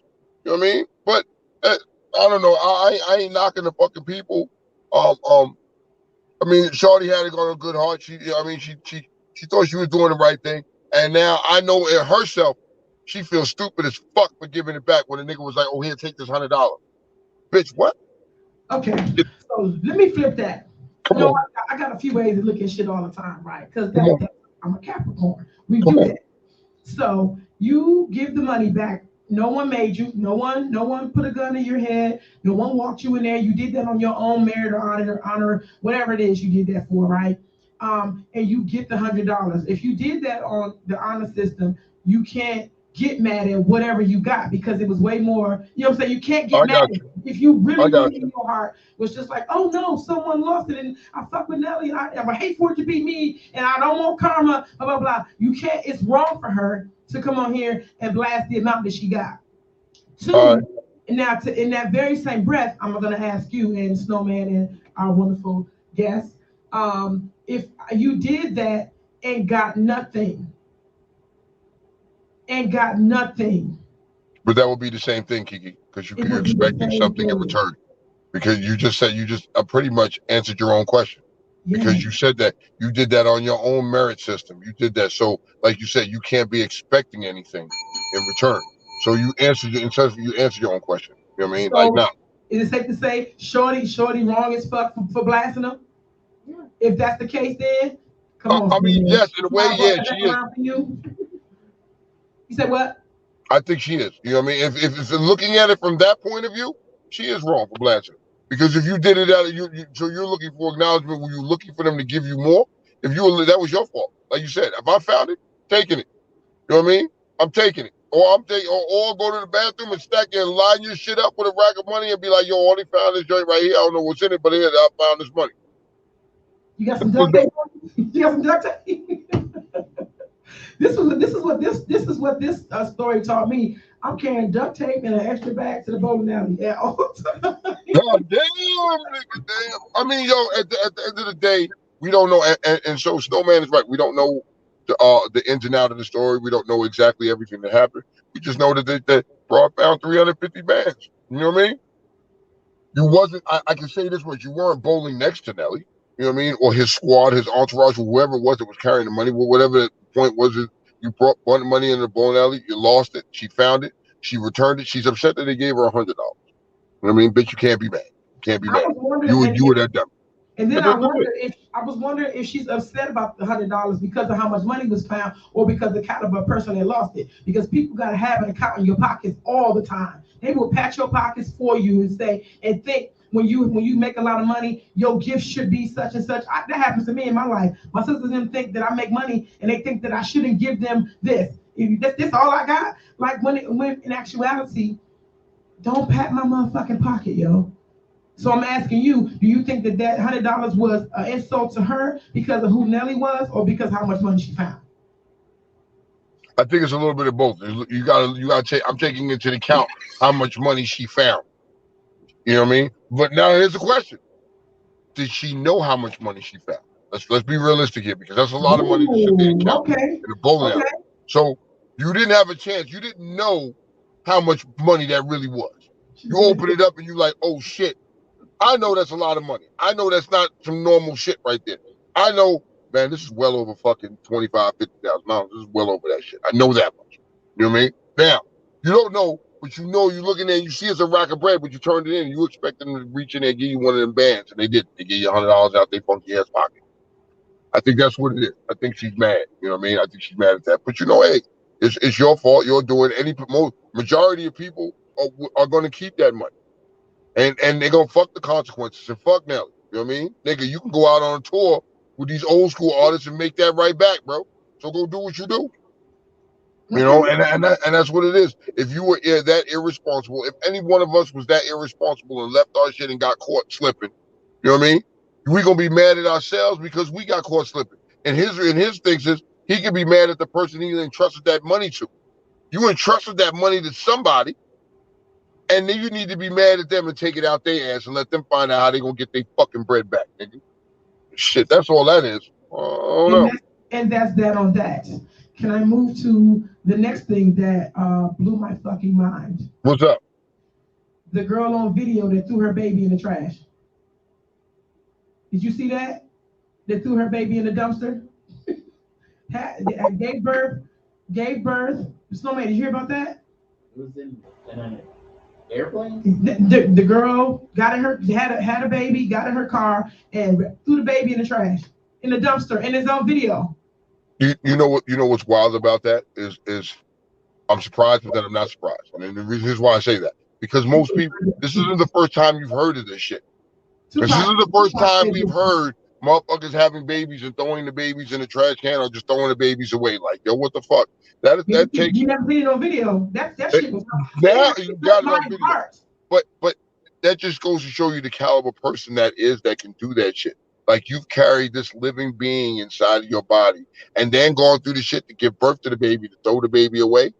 You know what I mean? But I don't know. I ain't knocking the fucking people. I mean, Shorty had it on a good heart. She thought she was doing the right thing. And now I know in herself, she feels stupid as fuck for giving it back when a nigga was like, oh, here, take this $100. Bitch, what? Okay, so let me flip that. Come on. I got a few ways to look at shit all the time, right? Because I'm a Capricorn. We do that. So you give the money back. No one made you. No one put a gun in your head. No one walked you in there. You did that on your own merit or honor, whatever it is you did that for, right? And you get the $100. If you did that on the honor system, you can't get mad at whatever you got because it was way more. You know what I'm saying? You can't get mad at it. If you really in your heart was just like, oh no, someone lost it and I fuck with Nelly and I hate for it to be me and I don't want karma, blah blah blah. You can't. It's wrong for her to come on here and blast the amount that she got. Two, and now in that very same breath, I'm gonna ask you and Snowman and our wonderful guest, if you did that and got nothing. But that would be the same thing, Kiki, because you're expecting something in return. Because you just pretty much answered your own question. Yeah. Because you said that you did that on your own merit system. You did that. So, like you said, you can't be expecting anything in return. So you answered your own question. You know what I mean? So, like now. Is it safe to say Shorty wrong as fuck for blasting them? Yeah. If that's the case, then come on. I mean, yes, in a way, yeah, she is. You said what? I think she is. You know what I mean? If looking at it from that point of view, she is wrong for blasting. Because if you did it out of so you're looking for acknowledgement, were you looking for them to give you more? That was your fault. Like you said, if I found it, taking it. You know what I mean? I'm taking it. Or go to the bathroom and stack it and line your shit up with a rack of money and be like, yo, I only found this joint right here. I don't know what's in it, but here I found this money. You got some duct tape? You got some duct tape? This is what this story taught me. I'm carrying duct tape and an extra bag to the bowling alley at all times. God damn, nigga, damn. I mean, yo, at the end of the day, we don't know, and so Snowman is right. We don't know the ins and outs of the story. We don't know exactly everything that happened. We just know that Broad found 350 bands. You know what I mean? You wasn't. I can say this much: you weren't bowling next to Nelly. You know what I mean? Or his squad, his entourage, or whoever it was that was carrying the money, whatever the point was, you brought money in the bowling alley, you lost it, she found it, she returned it, she's upset that they gave her $100. You know what I mean? Bitch, you can't be mad. You can't be mad. You were that dumb. And then I was wondering if she's upset about the $100 because of how much money was found or because the caliber of person that lost it. Because people got to have an account in your pockets all the time. They will pat your pockets for you and think, when you make a lot of money, your gift should be such and such. That happens to me in my life. My sisters them think that I make money, and they think that I shouldn't give them this. This all I got. Like when in actuality, don't pat my motherfucking pocket, yo. So I'm asking you, do you think that $100 was an insult to her because of who Nelly was, or because how much money she found? I think it's a little bit of both. You gotta take. I'm taking into account how much money she found. You know what I mean? But now here's the question: did she know how much money she found? Let's be realistic here, because that's a lot of money to be accounted Okay. in a bowling alley. So you didn't have a chance. You didn't know how much money that really was. You open it up and you like, oh shit. I know that's a lot of money. I know that's not some normal shit right there. I know, man, this is well over fucking $25,000, $50,000. This is well over that shit. I know that much. You know what I mean? Now, you don't know, but you know, you look in there and you see it's a rack of bread, but you turned it in and you expect them to reach in there and give you one of them bands, and they didn't. They gave you $100 out their funky ass pocket. I think that's what it is. I think she's mad. You know what I mean? I think she's mad at that. But you know, hey, it's your fault. You're doing majority of people are going to keep that money. And they're gonna fuck the consequences and fuck Nelly. You know what I mean? Nigga, you can go out on a tour with these old school artists and make that right back, bro. So go do what you do. You know, and that's what it is. If you were that irresponsible, if any one of us was that irresponsible and left our shit and got caught slipping, you know what I mean? We gonna be mad at ourselves because we got caught slipping. And his things is he can be mad at the person he entrusted that money to. You entrusted that money to somebody. And then you need to be mad at them and take it out their ass and let them find out how they gonna get their fucking bread back, nigga. Shit, that's all that is. Oh no. And that's that on that. Can I move to the next thing that blew my fucking mind? What's up? The girl on video that threw her baby in the trash. Did you see that? That threw her baby in the dumpster? Gave birth. Snowman, did you hear about that? It was in an airplane? The girl got in her had a baby, got in her car, and threw the baby in the trash, in the dumpster, and it's on video. You know what's wild about that is I'm surprised, but then I'm not surprised. I mean, the reason is why I say that, because most people, this isn't the first time you've heard of this shit. This isn't the first time we've heard motherfuckers having babies and throwing the babies in the trash can or just throwing the babies away. Like, yo, what the fuck? That takes. You never seen it on video. That shit was. Now you got it on video. But that just goes to show you the caliber person that can do that shit. Like, you've carried this living being inside of your body and then gone through the shit to give birth to the baby, to throw the baby away.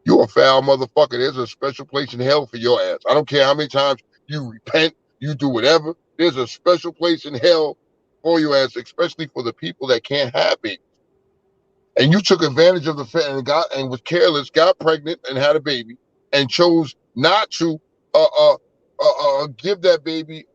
You a foul motherfucker. There's a special place in hell for your ass. I don't care how many times you repent, you do whatever. There's a special place in hell for your ass, especially for the people that can't have babies. And you took advantage of the fact and was careless, got pregnant and had a baby, and chose not to give that baby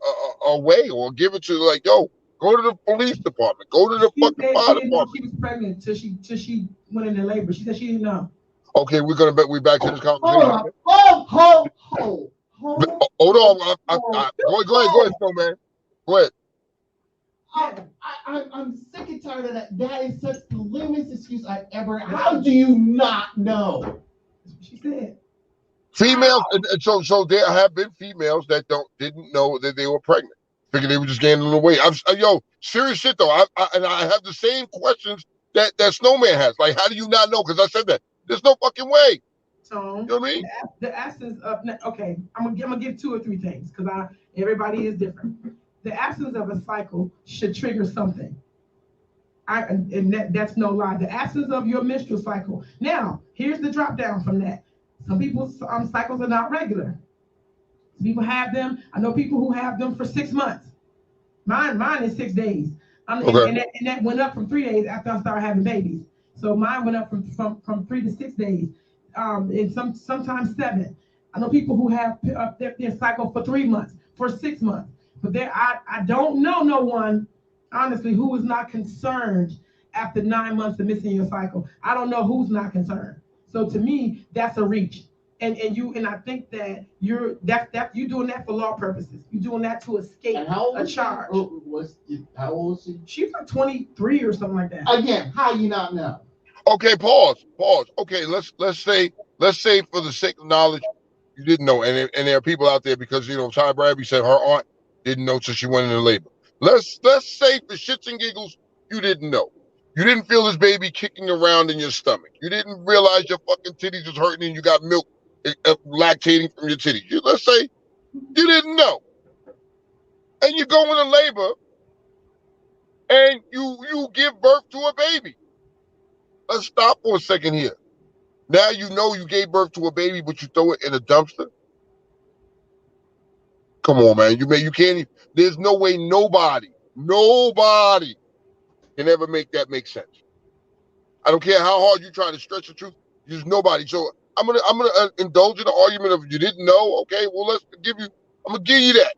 away or give it to, like, yo, go to the police department, go to the fucking fire department. She was pregnant till she went into labor. She said she didn't know. Okay, we're back to this conversation. Hold on. Go ahead, Snowman. Go ahead. I'm sick and tired of that. That is such the lamest excuse I've ever. How do you not know? She said. Females, and so there have been females that didn't know that they were pregnant. Figured they were just gaining a little weight. Serious shit though. I have the same questions that Snowman has. Like, how do you not know? Because I said that. There's no fucking way. So, you know what I mean? The absence of, okay, I'm gonna give 2 or 3 things because everybody is different. The absence of a cycle should trigger something. That's no lie. The absence of your menstrual cycle. Now, here's the drop down from that. Some people's cycles are not regular. People have them. I know people who have them for 6 months. Mine is 6 days. Okay. And that went up from 3 days after I started having babies. So mine went up from 3 to 6 days, and sometimes 7. I know people who have their cycle for 3 months, for 6 months. But I don't know no one, honestly, who is not concerned after 9 months of missing your cycle. I don't know who's not concerned. So to me, that's a reach. And I think that you're doing that for law purposes. You're doing that to escape a charge. How old was she? She's like 23 or something like that. Again, how you not know? Okay, pause. Okay, let's say for the sake of knowledge, You didn't know, and there are people out there because Ty Bradby said her aunt didn't know till she went into labor. Let's say for shits and giggles, you didn't know. You didn't feel this baby kicking around in your stomach. You didn't realize your fucking titties was hurting and you got milk lactating from your titties. Let's say you didn't know, and you go into labor and you give birth to a baby. Let's stop for a second here. Now you know you gave birth to a baby, but you throw it in a dumpster. Come on, man. You can't even, there's no way nobody can ever make that make sense. I don't care how hard you try to stretch the truth. There's nobody. So I'm gonna indulge in the argument of you didn't know. Okay, well I'm gonna give you that.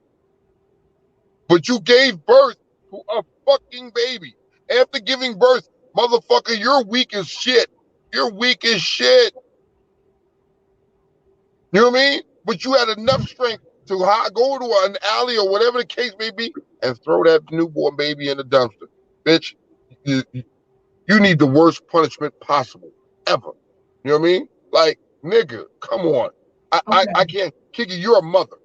But you gave birth to a fucking baby. After giving birth, motherfucker, you're weak as shit. You're weak as shit. You know what I mean? But you had enough strength to go to an alley or whatever the case may be and throw that newborn baby in the dumpster. Bitch, you need the worst punishment possible ever. You know what I mean? Like, nigga, come on. I can't. Kiki, you're a mother.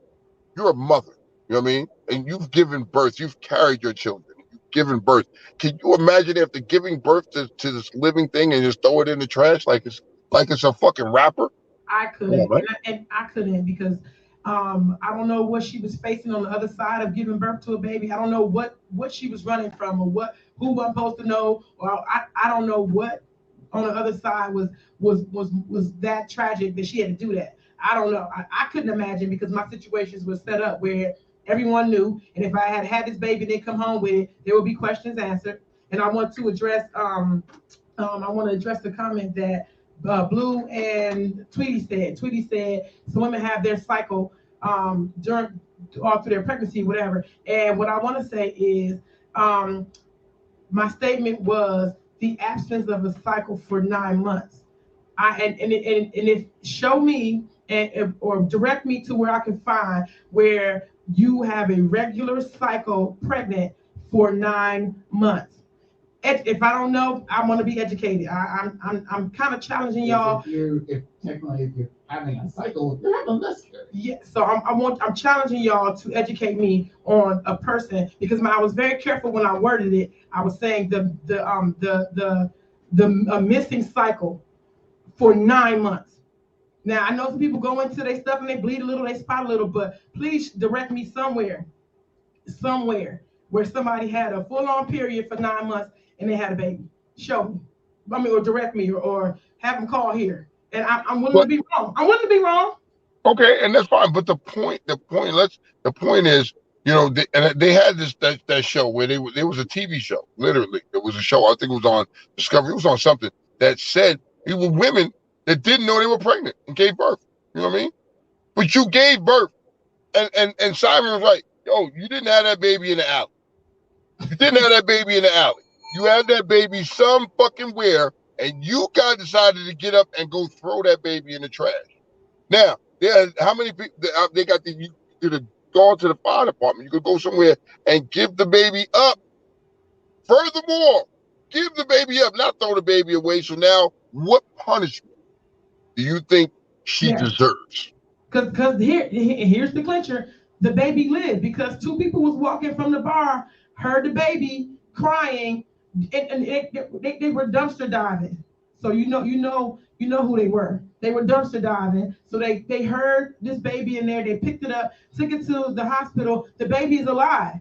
You're a mother. You know what I mean? And you've given birth. You've carried your children. You've given birth. Can you imagine after giving birth to this living thing and just throw it in the trash like it's a fucking wrapper? I couldn't, and I couldn't because I don't know what she was facing on the other side of giving birth to a baby. I don't know what she was running from or who I'm supposed to know, or I don't know what on the other side was that tragic that she had to do that. I don't know. I couldn't imagine because my situations were set up where everyone knew, and if I had this baby, they come home with it, there would be questions answered. And I want to address the comment that Blue and Tweety said. Tweety said some women have their cycle during all through their pregnancy, whatever. And what I want to say is, my statement was the absence of a cycle for 9 months. And if show me or direct me to where I can find where you have a regular cycle pregnant for 9 months. If I don't know, I want to be educated. I'm kind of challenging y'all. If you're having a cycle, you're having less care. Yeah, so I'm challenging y'all to educate me on a person because I was very careful when I worded it. I was saying the missing cycle for 9 months. Now I know some people go into their stuff and they bleed a little, they spot a little, but please direct me somewhere where somebody had a full-on period for 9 months and they had a baby. Show me. I mean, or direct me or have them call here. And I'm willing to be wrong. I'm willing to be wrong. Okay, and that's fine. But the point is, they had that show where there was a TV show. Literally, it was a show. I think it was on Discovery. It was on something that said it was women that didn't know they were pregnant and gave birth. You know what I mean? But you gave birth, and Simon was like, "Yo, you didn't have that baby in the alley. You didn't have that baby in the alley. You had that baby some fucking where, and you guys decided to get up and go throw that baby in the trash." Now, how many people they got? You could have gone to the fire department. You could go somewhere and give the baby up. Furthermore, give the baby up, not throw the baby away. So now, what punishment do you think she deserves? Because here's the clincher. The baby lived because two people was walking from the bar, heard the baby crying, and they were dumpster diving. So you know who they were. They were dumpster diving. So they heard this baby in there. They picked it up, took it to the hospital. The baby is alive.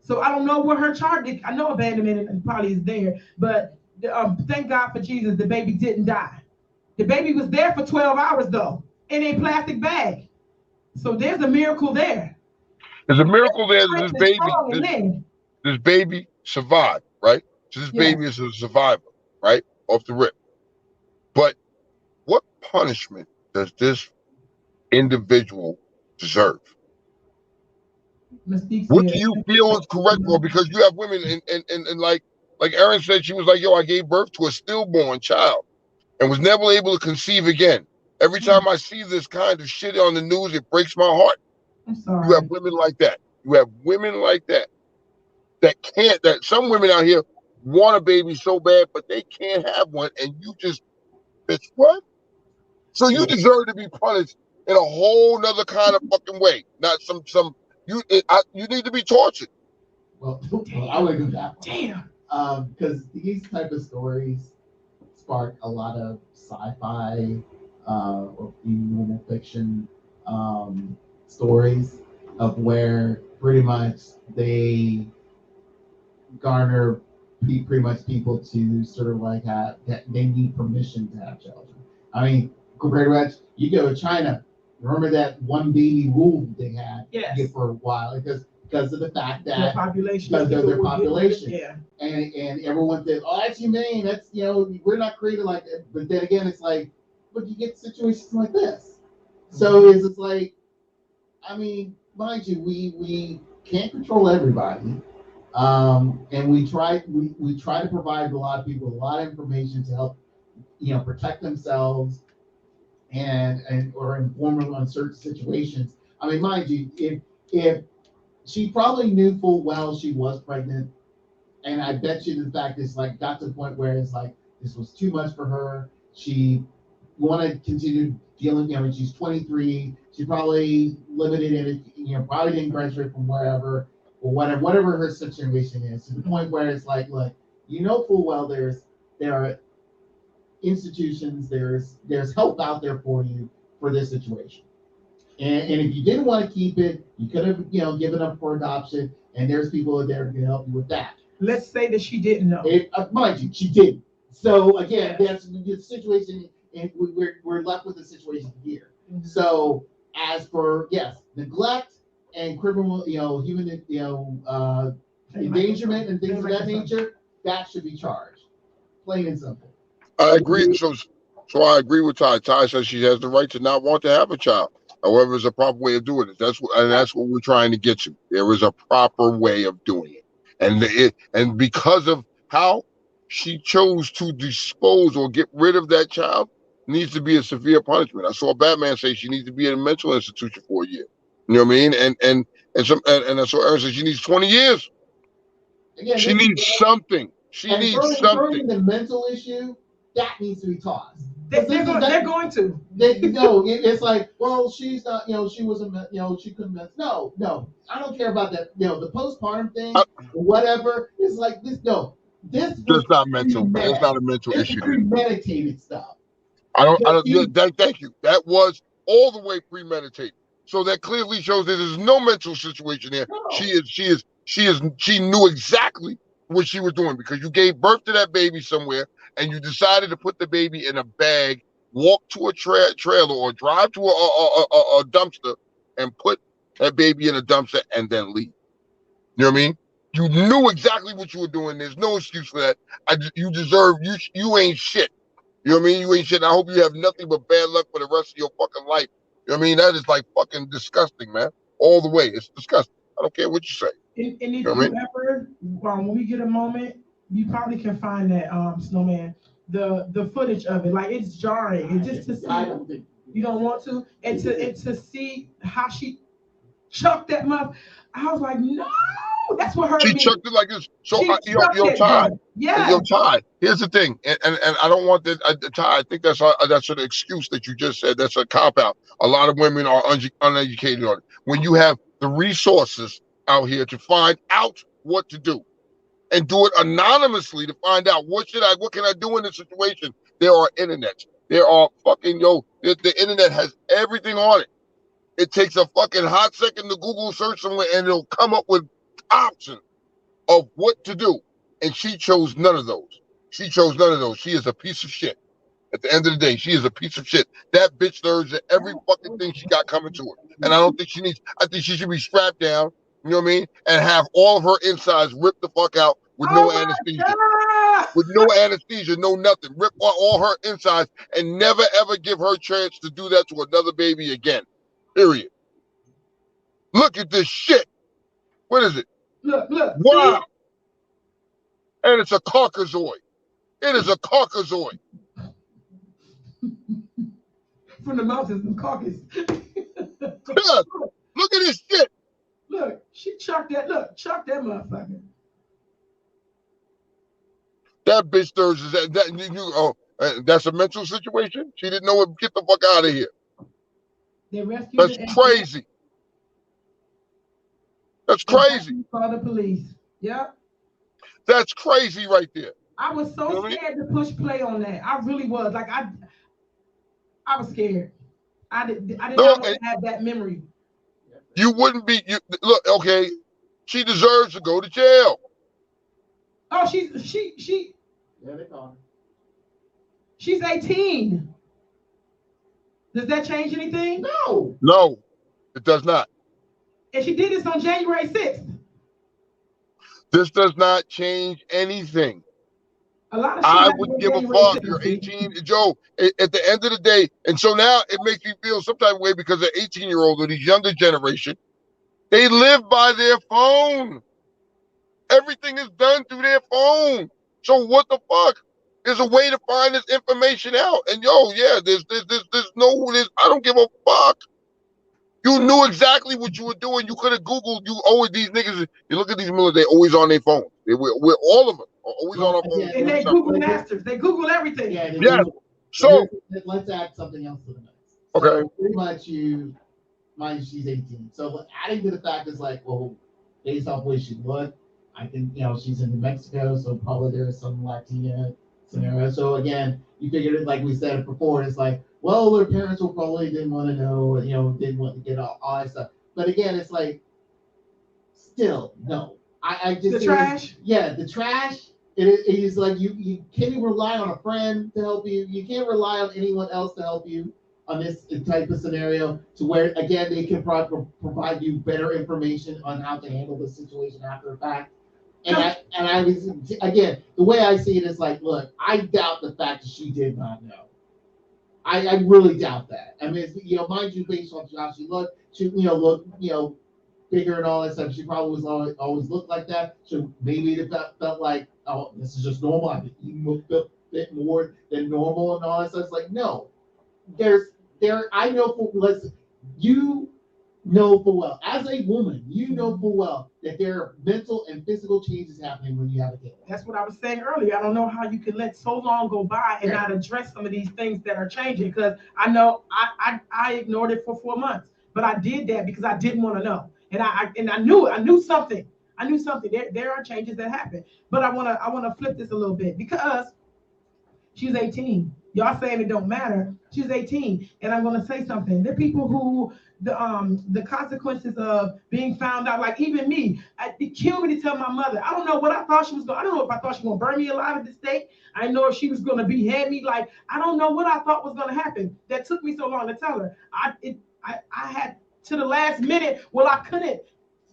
So I don't know what her charge. I know abandonment probably is there, but thank God for Jesus, the baby didn't die. The baby was there for 12 hours though, in a plastic bag. So there's a miracle there. There's a miracle there that this baby survived, right? So this baby is a survivor, right? Off the rip. But what punishment does this individual deserve? What do you feel is correct for? Because you have women and like Erin said, she was like, "Yo, I gave birth to a stillborn child and was never able to conceive again. Every time I see this kind of shit on the news, it breaks my heart." I'm sorry. You have women like that. You have women like that can't. That some women out here want a baby so bad, but they can't have one, and you just, bitch, what? So you deserve to be punished in a whole nother kind of fucking way. Not some you need to be tortured. Well, I would go that far. Damn. Because these type of stories spark a lot of sci-fi or normal fiction stories of where pretty much they garner pretty much people to sort of like have that they need permission to have children. I mean, compared to that, you go to China. Remember that one baby rule that they had Yes. for a while because of the fact Their that population. because of their population. Yeah. And everyone said, oh, that's humane. That's we're not created like that. But then again, it's like, but you get situations like this. So it's like, I mean, mind you, we can't control everybody. And we try to provide a lot of people a lot of information to help protect themselves and or inform them on certain situations. I mean, mind you, if she probably knew full well she was pregnant, and I bet you the fact is like got to the point where it's like this was too much for her. She wanted to continue dealing. She's 23. She probably limited it. Probably didn't graduate from wherever or whatever her situation is. To the point where it's like, look, full well there are institutions, there's help out there for you for this situation. And if you didn't want to keep it, you could have given up for adoption, and there's people there to help you with that. Let's say that she didn't know. Mind you, she didn't. So again, that's the situation, and we're left with the situation here. Mm-hmm. So as for neglect and criminal, human, endangerment and things of that nature, that should be charged, plain and simple. I agree. So I agree with Ty. Ty says she has the right to not want to have a child. However, there's a proper way of doing it. That's what we're trying to get to. There is a proper way of doing it, and because of how she chose to dispose or get rid of that child, needs to be a severe punishment. I saw Batman say she needs to be in a mental institution for a year. You know what I mean? And I saw Aaron say she needs 20 years. Again, she needs something. She needs something. The mental issue that needs to be tossed. They're going to. It's like, well, she's not. She wasn't. She couldn't. No. I don't care about that. The postpartum thing, whatever. It's like this. No, this. That's not mental. It's not a mental issue. Premeditated stuff. I don't. Thank you. That was all the way premeditated. So that clearly shows that there's no mental situation there. No. She knew exactly what she was doing because you gave birth to that baby somewhere and you decided to put the baby in a bag, walk to a trailer or drive to a dumpster and put that baby in a dumpster and then leave. You know what I mean? You knew exactly what you were doing. There's no excuse for that. You deserve, you ain't shit. You know what I mean? You ain't shit. And I hope you have nothing but bad luck for the rest of your fucking life. You know what I mean? That is like fucking disgusting, man. All the way. It's disgusting. I don't care what you say. And if you ever, when we get a moment, you probably can find that Snowman, the footage of it. Like it's jarring. And just to see, you don't want to, and to see how she chucked that muff. I was like, no, that's what hurt me. She chucked it like this. So Ty, Ty. Here's the thing, and I don't want that, Ty. I think that's an excuse that you just said. That's a cop out. A lot of women are uneducated on it. When you have the resources out here to find out what to do, and do it anonymously to find out what can I do in this situation. There are internets. There are fucking the internet has everything on it. It takes a fucking hot second to Google search somewhere and it'll come up with options of what to do. And she chose none of those. She is a piece of shit. At the end of the day, she is a piece of shit. That bitch deserves every fucking thing she got coming to her. And I don't think she needs, I think she should be strapped down, you know what I mean? And have all of her insides ripped the fuck out with no anesthesia. God. With no anesthesia, no nothing. Rip all her insides and never ever give her a chance to do that to another baby again. Period. Look at this shit. What is it? Look. Wow. See? And it's a Caucasoid. It is a Caucasoid. From the mountains of Caucasus. Yeah. Look at this shit. Look, she chucked that motherfucker. That bitch Thursday, that's a mental situation. She didn't know it. Get the fuck out of here. They rescued That's her and crazy. That's crazy. called the police. Yep. That's crazy right there. I was You know so what I mean? scared to push play on that. I really was. Like I was scared. I did No, not want to have that memory. you wouldn't be. You look, okay. She deserves to go to jail. Oh, she Yeah, they call her. she's 18. Does that change anything? No. No, it does not. And she did this on January 6th. This does not change anything. A lot of shit I happened wouldn't on give a January fuck. 6th. You're See? 18, Joe. At the end of the day, and so now it makes me feel some type of way because the 18-year-old or these younger generation, they live by their phone. Everything is done through their phone. So what the fuck? There's a way to find this information out. And yeah, I don't give a fuck. You knew exactly what you were doing. You could have Googled. You always these niggas. You look at these military. They always on their phone. We're all of them are always on Well, our phone. again, And they Google masters. They Google everything. yeah, they Yes. Google. So Let's add something else to the mix. Okay. So pretty much mind you, she's 18. So adding to the fact is like, well, based off where she looked, I think, she's in New Mexico, so probably there's some Latina scenario. So again, you figured it, like we said before, it's like, well, their parents will probably didn't want to know, didn't want to get all that stuff. But again, it's like, still, no. I just The trash? Yeah, the trash. It is like you can't even rely on a friend to help you. You can't rely on anyone else to help you on this type of scenario, to where again they can provide you better information on how to handle the situation after the fact. And I was, again, the way I see it is like, look, I doubt the fact that she did not know. I really doubt that. I mean, mind you, based on how she looked, she looked bigger and all that stuff. She probably was always looked like that. So maybe it felt like, oh, this is just normal. I've been eating a bit more than normal and all that stuff. It's like, no, I know you know full well, as a woman, you know full well that there are mental and physical changes happening when you have a kid. That's what I was saying earlier. I don't know how you can let so long go by and not address some of these things that are changing. Because I know I ignored it for 4 months, but I did that because I didn't want to know, and I knew something. I knew something. There are changes that happen, but I wanna flip this a little bit because she's 18. Y'all saying it don't matter. She's 18, and I'm gonna say something. There are people who the consequences of being found out, like even me, it killed me to tell my mother. I don't know what I thought she was going. I don't know if I thought she was gonna burn me alive at the stake. I didn't know if she was gonna behead me. Like I don't know what I thought was gonna happen. That took me so long to tell her. I had to the last minute. Well, I couldn't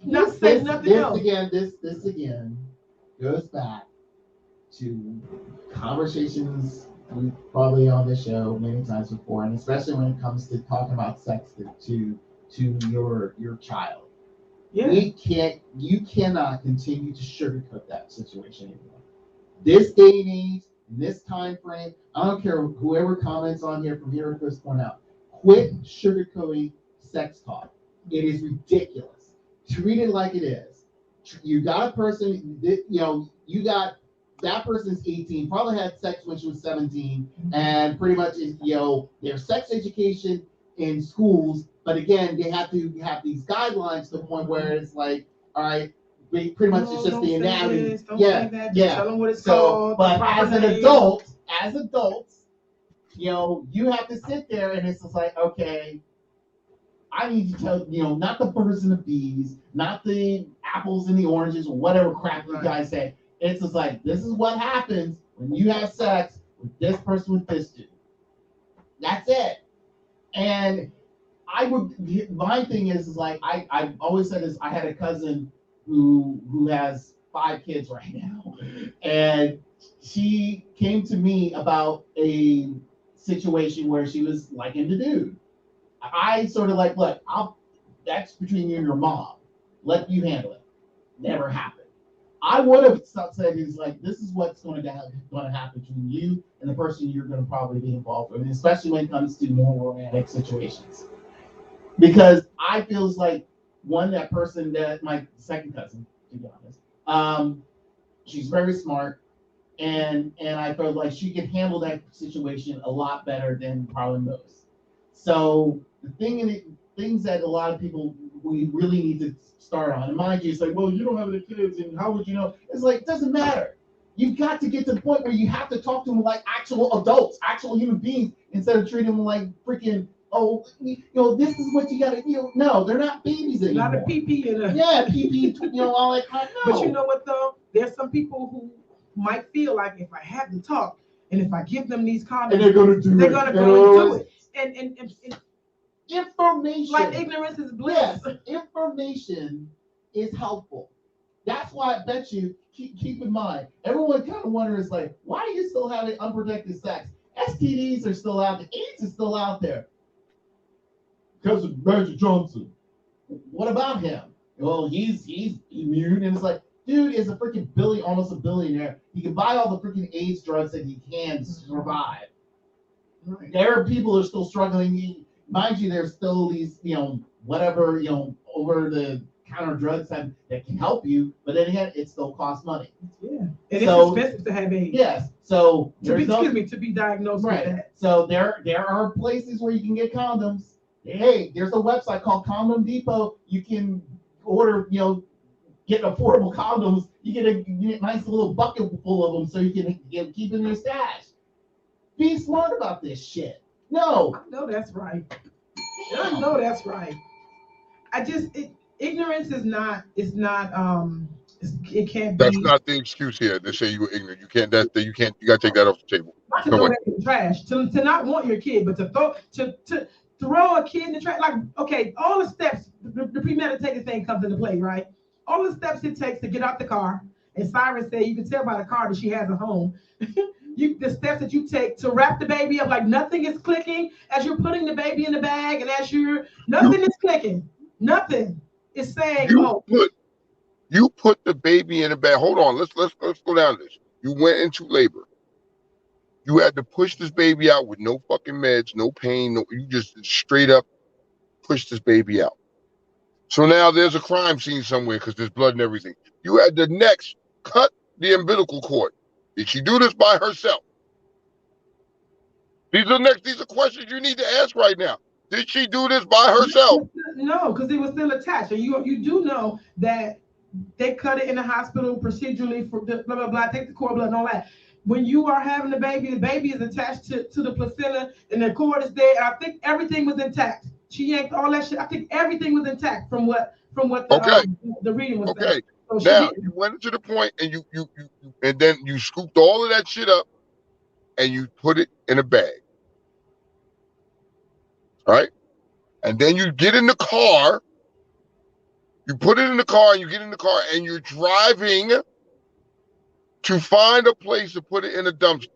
not say nothing else. This again goes back to conversations we've probably on the show many times before, and especially when it comes to talking about sex to your child. Yeah. You cannot continue to sugarcoat that situation anymore. This day and age, in this time frame, I don't care whoever comments on here from here to this point out, quit sugarcoating sex talk. It is ridiculous. Treat it like it is. You got a person, you got that person's 18, probably had sex when she was 17, and pretty much their sex education in schools. But again, they have to have these guidelines to the point where it's like, all right, pretty much it's just the anatomy. Tell them what it's called. But as adults, you have to sit there and it's just like, okay, I need to tell not the birds and the bees, not the apples and the oranges, or whatever crap you guys say. It's just like, this is what happens when you have sex with this person with this dude. That's it. And my thing is like, I've always said this. I had a cousin who has 5 kids right now, and she came to me about a situation where she was liking the dude. I sort of like, look, that's between you and your mom. Let you handle it. Never happened. I would have said, is like, this is what's going to happen between you and the person you're going to probably be involved with, especially when it comes to more romantic situations. Because I feel like that person, that my second cousin, to be honest, she's very smart, and I feel like she can handle that situation a lot better than probably most. So The things that a lot of people we really need to start on. And mind you, it's like, well, you don't have any kids, and how would you know? It's like, it doesn't matter. You've got to get to the point where you have to talk to them like actual adults, actual human beings, instead of treating them like freaking, oh, this is what you got to do. No, they're not babies anymore. Not a PP in a PP, all that crap. No. But you know what though? There's some people who might feel like if I have to talk, and if I give them these comments, and they're gonna go and do it. And information, like ignorance is bliss. Yes, information is helpful. That's why I bet you keep in mind. Everyone kind of wonders like, why are you still having unprotected sex? STDs are still out there. AIDS is still out there. Because of Magic Johnson. What about him? Well, he's immune, and it's like, dude is a freaking almost a billionaire. He can buy all the freaking AIDS drugs that he can survive. Right. There are people who are still struggling. Mind you, there's still these, whatever, over the counter drugs that can help you, but then again, it still costs money. Yeah, and it's expensive to have AIDS. Yes, so to be diagnosed with that. So there are places where you can get condoms. Hey, there's a website called Condom Depot. You can order, get affordable condoms. You get a nice little bucket full of them, so you can keep in your stash. Be smart about this shit. No, I know that's right. I know that's right. Ignorance is not. It's not. It can't be. That's not the excuse here. They say you were ignorant. You can't. You can't. You got to take that off the table. Not to throw it in the trash. To not want your kid, but to throw a kid in the trash. Like, okay, all the steps. The premeditated thing comes into play, right? All the steps it takes to get out the car. And Cyrus said you can tell by the car that she has a home. The steps that you take to wrap the baby up, like nothing is clicking as you're putting the baby in the bag, and nothing is clicking. Nothing is saying, you put the baby in the bag. Hold on, let's go down this. You went into labor. You had to push this baby out with no fucking meds, no pain. You just straight up pushed this baby out. So now there's a crime scene somewhere because there's blood and everything. You had to next cut the umbilical cord. Did she do this by herself? These are questions you need to ask right now. Did she do this by herself? No, because it was still attached. And you do know that they cut it in the hospital procedurally for blah, blah, blah, take the cord blood and all that. When you are having the baby is attached to the placenta and the cord is there. And I think everything was intact. She yanked all that shit. I think everything was intact from what the reading was saying. So now you went to the point and you and then you scooped all of that shit up and you put it in a bag. All right? And then you get in the car. You put it in the car and you get in the car and you're driving to find a place to put it in a dumpster.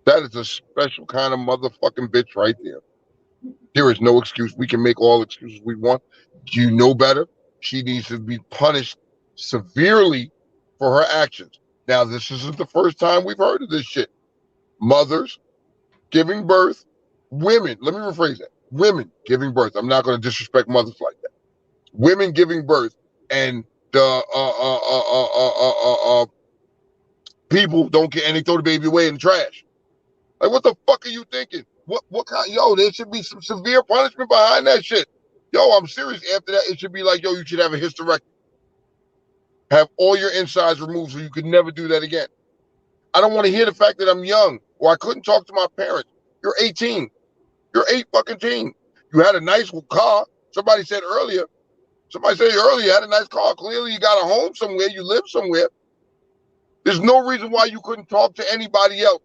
That is a special kind of motherfucking bitch right there. There is no excuse. We can make all excuses we want. You know better. She needs to be punished severely for her actions. Now, this isn't the first time we've heard of this shit. Mothers giving birth, women, let me rephrase that. Women giving birth. I'm not going to disrespect mothers like that. Women giving birth and the people don't get, and they throw the baby away in the trash. Like, what the fuck are you thinking? What kind? Yo, there should be some severe punishment behind that shit. Yo, I'm serious. After that, it should be like, yo, you should have a hysterectomy. Have all your insides removed so you could never do that again. I don't want to hear the fact that I'm young or I couldn't talk to my parents. You're 18. You're 8 fucking teen. You had a nice car. Somebody said earlier you had a nice car. Clearly you got a home somewhere. You live somewhere. There's no reason why you couldn't talk to anybody else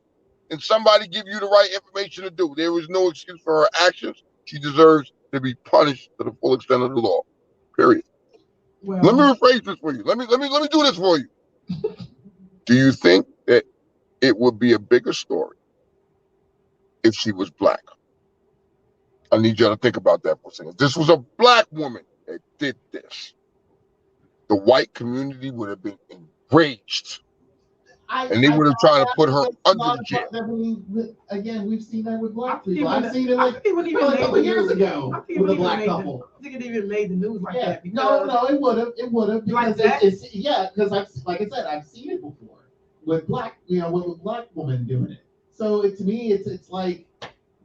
and somebody give you the right information to do. There is no excuse for her actions. She deserves to be punished to the full extent of the law. Period. Well, let me rephrase this for you. Let me do this for you. Do you think that it would be a bigger story if she was black? I need y'all to think about that for a second. If this was a black woman that did this, the white community would have been enraged. And they would have tried to put her under the jail. We've seen that with black people. I've seen it like a couple years ago with a black couple. I think it even made the news like that. No, it would have. It would have. Because because like I said, I've seen it before with black, with a black woman doing it. So to me, it's like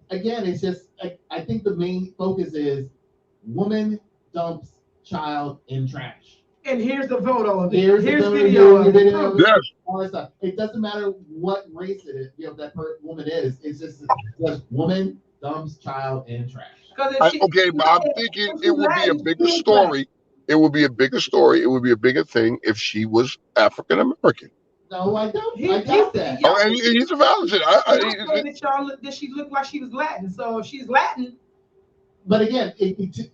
again, it's just I think the main focus is woman dumps child in trash. And here's the photo of it. Here's the video of it. of Yes. all that stuff. It doesn't matter what race it is, that woman is. It's just woman dumps child in trash. Okay, but I'm thinking it would be a bigger story. It would be a bigger story. It would be a bigger thing if she was African American. No, I don't. I got that. Oh, and he's a valid. That she looked like she was Latin. So if she's Latin. But again,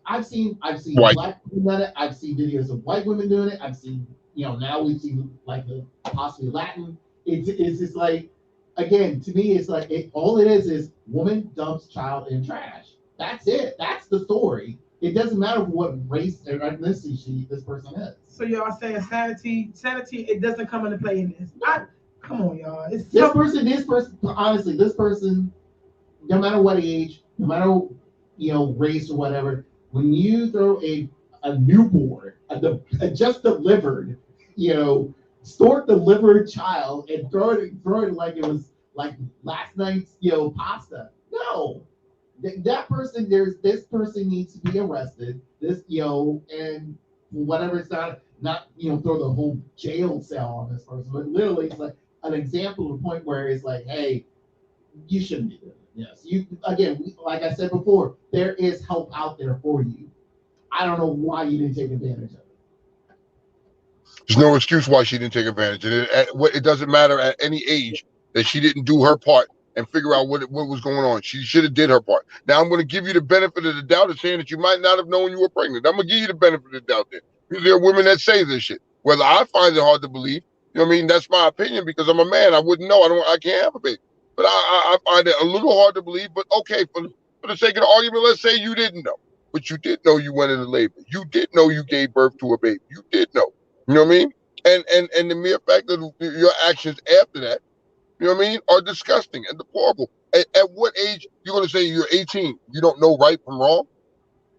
I've seen White. black women doing it. I've seen videos of white women doing it. I've seen, now we've seen like the possibly Latin. It's just like, again, to me, it's like all it is woman dumps child in trash. That's it. That's the story. It doesn't matter what race or ethnicity this person is. So y'all saying sanity, it doesn't come into play in this. Come on, y'all. This person, honestly, this person, no matter what age, no matter race or whatever, when you throw a newborn, a just delivered, store delivered child and throw it like it was like last night's pasta. No. That person, this person needs to be arrested. This, and whatever, it's not throw the whole jail cell on this person, but literally it's like an example of a point where it's like, hey, you shouldn't be doing it. Yes, like I said before, there is help out there for you. I don't know why you didn't take advantage of it. There's no excuse why she didn't take advantage of it. It doesn't matter at any age that she didn't do her part and figure out what was going on. She should have did her part. Now I'm going to give you the benefit of the doubt of saying that you might not have known you were pregnant. I'm going to give you the benefit of the doubt there. Because there are women that say this shit. Whether I find it hard to believe, that's my opinion because I'm a man. I wouldn't know. I can't have a baby. But I find it a little hard to believe. But okay, for the sake of the argument, let's say you didn't know. But you did know you went into labor. You did know you gave birth to a baby. You did know. You know what I mean? And the mere fact that your actions after that, are disgusting and deplorable. At what age you're going to say you're 18? You don't know right from wrong?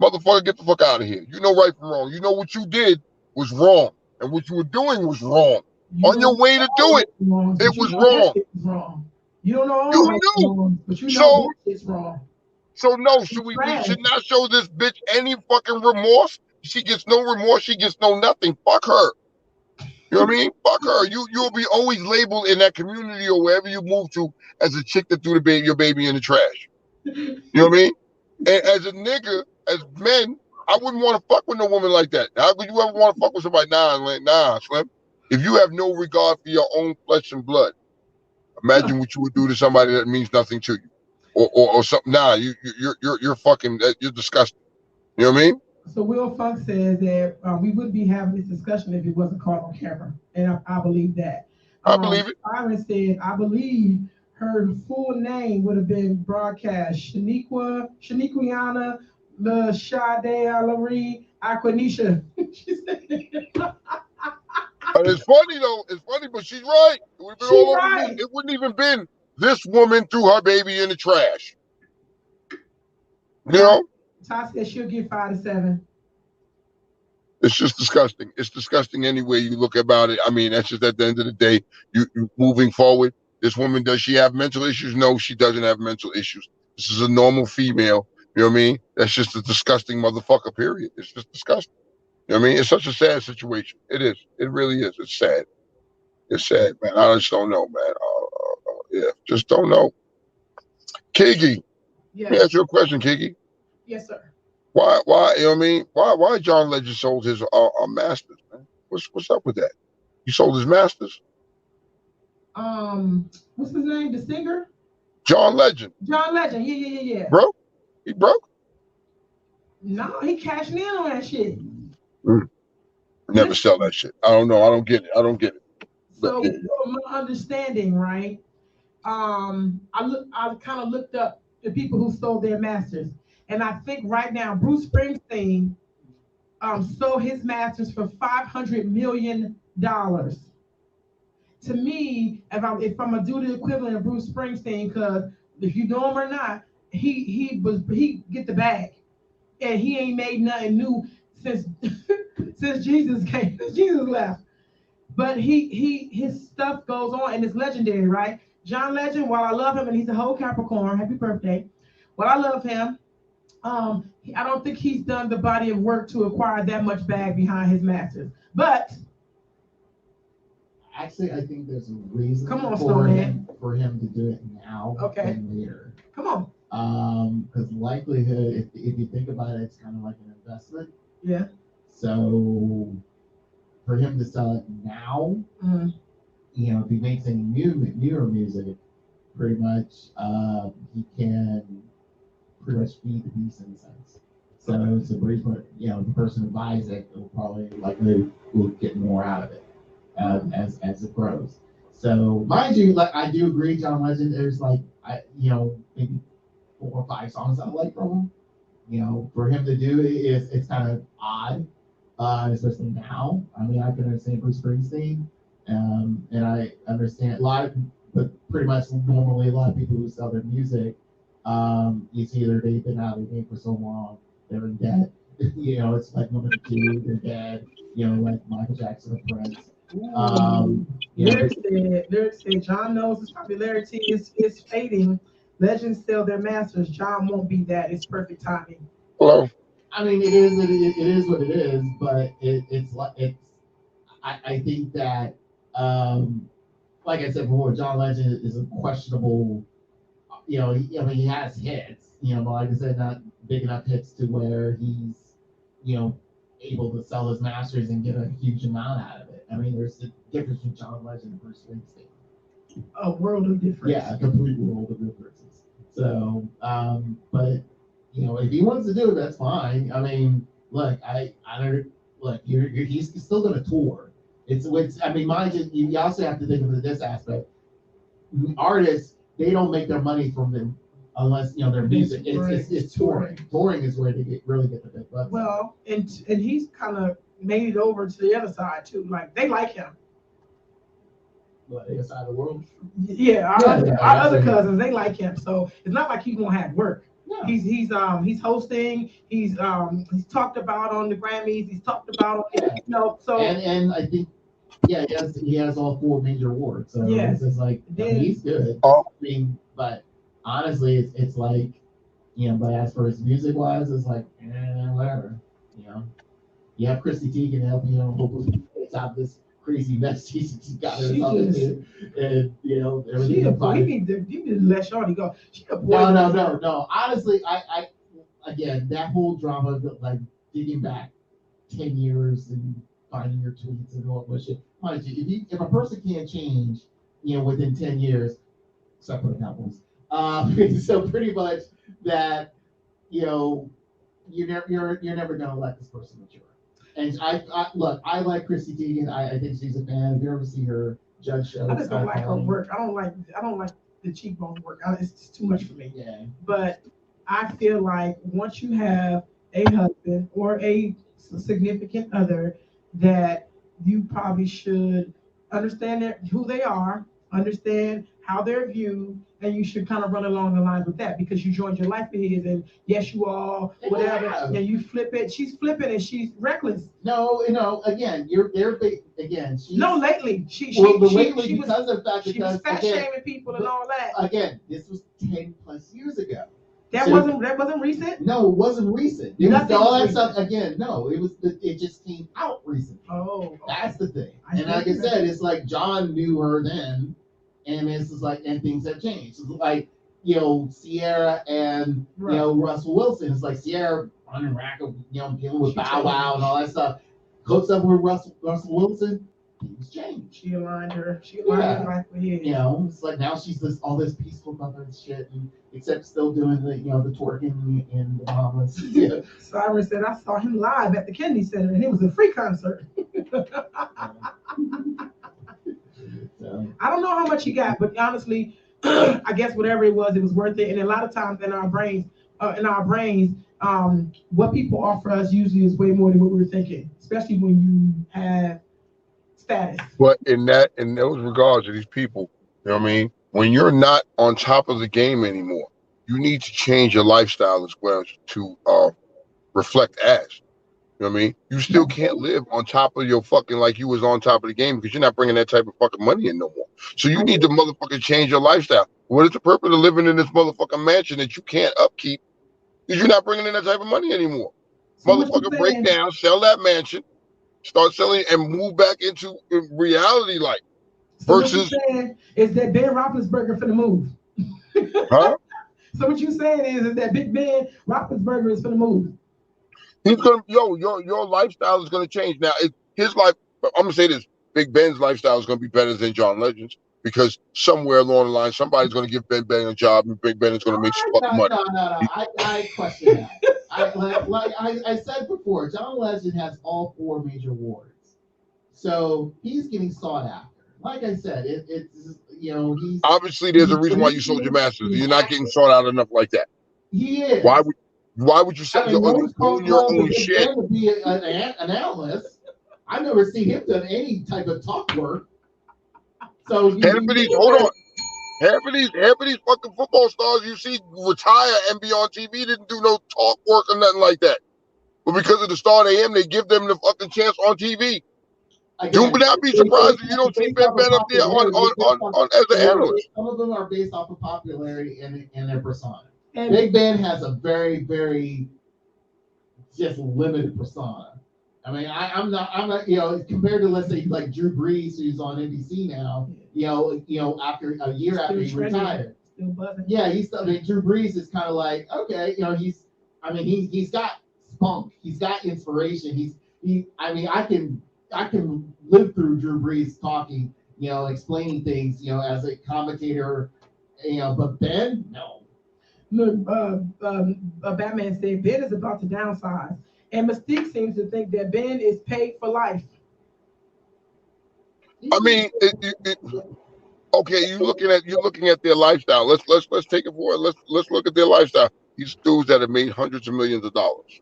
Motherfucker, get the fuck out of here. You know right from wrong. You know what you did was wrong. And what you were doing was wrong. On your way to do it, it was wrong. You don't know all you knew. Wrong, but you know it's wrong. So no, we should not show this bitch any fucking remorse. She gets no remorse. She gets no nothing. Fuck her. You know what I mean? Fuck her. You'll be always labeled in that community or wherever you move to as a chick that threw your baby in the trash. You know what I mean? And as a nigga, as men, I wouldn't want to fuck with no woman like that. How could you ever want to fuck with somebody? Nah, Slim. If you have no regard for your own flesh and blood, imagine what you would do to somebody that means nothing to you, or something. Nah, you're fucking. You're disgusting. You know what I mean? So Will Funk says that we wouldn't be having this discussion if it wasn't caught on camera, and I believe that. I believe it. Byron said, I believe her full name would have been broadcast. Shaniquiana Le Shade Alarie Aquanisha. She said. It's funny though. It's funny, but she's right. It would have been all over the news. It wouldn't even been this woman threw her baby in the trash. You know? Ty said she'll get 5 to 7. It's just disgusting. It's disgusting any way you look about it. I mean, that's just at the end of the day, you moving forward. This woman, does she have mental issues? No, she doesn't have mental issues. This is a normal female. You know what I mean? That's just a disgusting motherfucker, period. It's just disgusting. You know what I mean? It's such a sad situation. It is. It really is. It's sad. It's sad, man. I just don't know, man. Yeah, just don't know. Kiki. Yes. Let me ask you a question, Kiki. Yes, sir. Why, you know what I mean? Why John Legend sold his masters, man? What's up with that? He sold his masters? What's his name? The singer? John Legend. John Legend. Yeah. Broke? He broke? No, he cashing in on that shit. Never sell that shit. I don't know. I don't get it. So from my understanding, right? I kind of looked up the people who sold their masters. And I think right now Bruce Springsteen sold his masters for $500 million. To me, if I'm gonna do the equivalent of Bruce Springsteen, because if you know him or not, he get the bag, and he ain't made nothing new since since Jesus left. But his stuff goes on and it's legendary, right? John Legend, while I love him and he's a whole Capricorn, happy birthday. Well, I love him. I don't think he's done the body of work to acquire that much bag behind his masters. But Actually, I think there's a reason come on, for Snowman. him to do it now Okay. than later. Come on. Because likelihood, if you think about it, it's kind of like an investment. Yeah. So for him to sell it now, if he makes any newer music, pretty much he can pretty much feed the beast in a sense. So pretty much, the person who buys it will probably likely will get more out of it as it grows. So mind you, like I do agree, John Legend. There's maybe 4 or 5 songs I like from him. For him to do it it's kind of odd, especially now. I mean, I can understand Bruce Springsteen, and I understand but pretty much normally a lot of people who sell their music, it's either they've been out of the game for so long, they're in debt. It's like number two, they're dead. Like Michael Jackson or Prince. Lyrics say John knows his popularity is fading. Legends sell their masters. John won't be that. It's perfect timing. Hello. I mean, it is what it is, but I think that, like I said before, John Legend is a questionable. He has hits, but like I said, not big enough hits to where he's, able to sell his masters and get a huge amount out of it. I mean, there's a difference between John Legend and Bruce Springsteen. A world of difference. Yeah, a complete world of differences. So, but if he wants to do it, that's fine. I mean, look, I don't look. He's still going to tour. It's. I mean, mind you also have to think of this aspect. Artists, they don't make their money from them unless their music. It's touring. Touring is where they really get the big bucks. Well, and he's kind of made it over to the other side too. Like they like him. What, the other side of the world? Yeah, our other cousins, they like him. So it's not like he won't have work. Yeah. He's hosting. He's talked about on the Grammys. He's talked about so and I think. Yeah, he has all 4 major awards. So yeah. It's like he's good. Oh. I mean, but honestly, it's like, but as for his music wise, it's like, whatever. You have Chrissy Teigen to help hopefully it's out this crazy mess she's got herself into, and everything. You need to let Shorty go. No. Honestly, I again that whole drama of like digging back 10 years and finding your tweets and all that shit. Mind you, if a person can't change, within 10 years, except for the Cowboys, so pretty much that, you're never gonna let this person mature. And I like Chrissy Teigen. I think she's a fan. If you ever see her judge show, I just don't like her work. I don't like the cheekbone work. It's just too much for me. Yeah. But I feel like once you have a husband or a significant other, that you probably should understand who they are, understand how they're viewed, and you should kind of run along the lines with that because you joined your life with his, and yes, you all whatever, and you flip it. She's flipping and she's reckless. No, again, again. Lately she because of that, she was fat shaming people and all that. Again, this was 10 plus years ago. That wasn't recent. No, it wasn't recent. It was all that stuff again. No, it just came out recently. Oh, that's the thing. And like I said, it's like John knew her then, and it's just like and things have changed. It's like Sierra and Russell Wilson. It's like Sierra running rack of dealing with Bow Wow and all that stuff. Hooks up with Russell Wilson. Things changed. She aligned her life with his. It's like now she's all this peaceful mother and shit, and except still doing the the twerking and the mamas. Yeah. Cyrus said I saw him live at the Kennedy Center, and it was a free concert. I don't know how much he got, but honestly, I guess whatever it was worth it. And a lot of times in our brains, what people offer us usually is way more than what we were thinking, especially when you have status. But in those regards to these people, you know what I mean? When you're not on top of the game anymore, you need to change your lifestyle as well to reflect as. You know what I mean? You still can't live on top of your fucking like you was on top of the game because you're not bringing that type of fucking money in no more. So you need to motherfucking change your lifestyle. What is the purpose of living in this motherfucking mansion that you can't upkeep? Because you're not bringing in that type of money anymore. So what you Motherfucker, break saying? down, sell that mansion, start selling, and move back into reality life. So what you Versus, saying is that Ben Roethlisberger for the move. huh? So what you saying is that Big Ben Roethlisberger is for the move. He's gonna, your lifestyle is gonna change. Now, his life. I'm gonna say this: Big Ben's lifestyle is gonna be better than John Legend's because somewhere along the line, somebody's gonna give Ben a job, and Big Ben is gonna make some fucking money. No. I question that. I said before, John Legend has all 4 major awards, so he's getting sought after. Like I said, it's he's Obviously, there's a reason why you sold your masters. You're not getting sought out enough like that. He is. Why would you sell your own shit? To be an analyst. I've never seen him done any type of talk work. So half of these fucking football stars you see retire and be on TV didn't do no talk work or nothing like that. But because of the star they am, they give them the fucking chance on TV. Do not be surprised if you don't see Ben up there on as an analyst. Some of them are based off of popularity and their persona. And Big Ben has a very, very just limited persona. I mean, I'm not, compared to, let's say, like Drew Brees, who's on NBC now, after a year after he retired. Yeah, Drew Brees is kind of like, okay, he's got spunk, he's got inspiration. I can live through Drew Brees talking, explaining things, as a commentator, but Ben, no. Look, Batman said Ben is about to downsize, and Mystique seems to think that Ben is paid for life. I mean, okay, you're looking at their lifestyle. Let's take it forward. Let's look at their lifestyle. These dudes that have made hundreds of millions of dollars,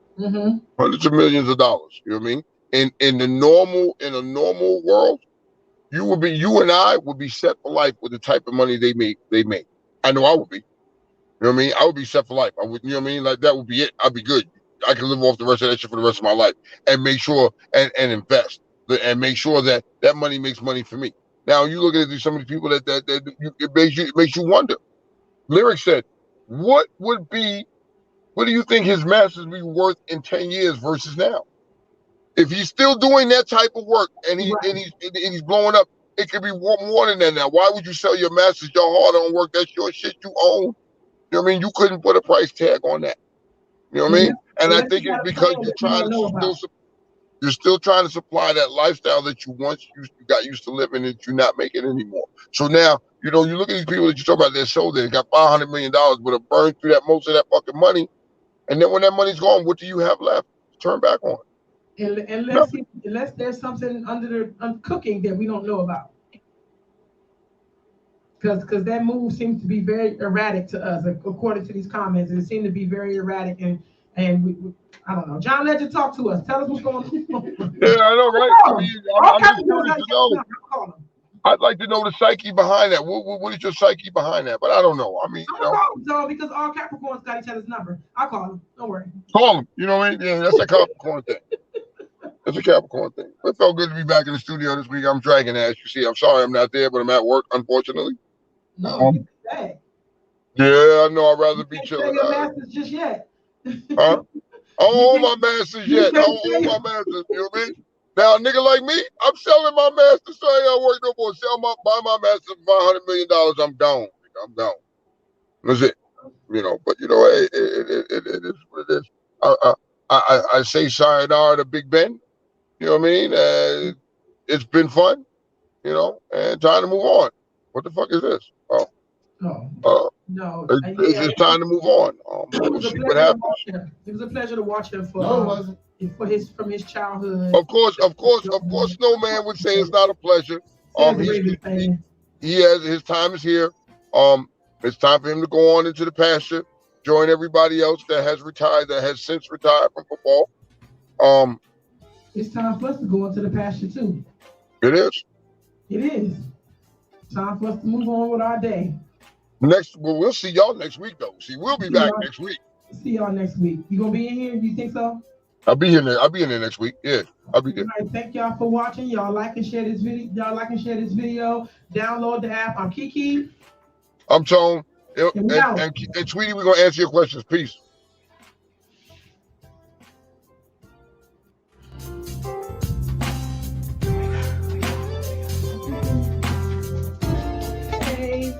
hundreds of millions of dollars. You know what I mean? In a normal world, you and I would be set for life with the type of money they make. I know I would be. You know what I mean? I would be set for life. I would, you know what I mean? Like that would be it. I'd be good. I can live off the rest of that shit for the rest of my life and make sure and invest and make sure that money makes money for me. Now you look at some of the people that it makes you wonder. Lyric said, what do you think his masters be worth in 10 years versus now? If he's still doing that type of work and he's blowing up, it could be more than that now. Why would you sell your masters, your hard-earned work? That's your shit you own. You know what I mean? You couldn't put a price tag on that. You know what I mean? And I think it's because you're still trying to supply that lifestyle that you once got used to living that you're not making anymore. So now, you look at these people that you talk about, they're so they got $500 million, but have burned through most of that fucking money. And then when that money's gone, what do you have left to turn back on? Unless there's something under cooking that we don't know about. Because that move seems to be very erratic to us, according to these comments. It seemed to be very erratic, and we I don't know. John Legend, talk to us. Tell us what's going on. Yeah, I know, right? I'm just curious to know. I'd like to know the psyche behind that. What is your psyche behind that? But I don't know. I mean, call him, Joe, because all Capricorns got each other's number. I'll call him. Don't worry. Call him. You know what I mean? Yeah, that's a Capricorn thing. That's a Capricorn thing. It felt good to be back in the studio this week. I'm dragging ass. You see, I'm sorry I'm not there, but I'm at work, unfortunately. No, yeah, I know. I'd rather be chilling. Your masters just yet. Huh? I don't own my masters yet. I don't own my masters. You know what I mean? Now, a nigga like me, I'm selling my masters, so I ain't gotta work no more. Buy my masters for $500 million. I'm gone. I'm gone. That's it. But it is what it is. I say sayonara to Big Ben. You know what I mean? It's been fun. And time to move on. What the fuck is this? No. It's time to move on. We'll see what happens. It was a pleasure to watch him from his childhood. Of course, no man would say it's not a pleasure. He has his time is here. It's time for him to go on into the pasture, join everybody else that has retired, that has since retired from football. It's time for us to go into the pasture too. It is. It is. Time for us to move on with our day. We'll see y'all next week, though. We'll be back next week. See y'all next week. You gonna be in here? Do you think so? I'll be in there next week. Yeah, I'll be there. All right, thank y'all for watching. Y'all like and share this video. Download the app. I'm Kiki. I'm Tone. And we out. And Sweetie, we're gonna answer your questions. Peace. Hey.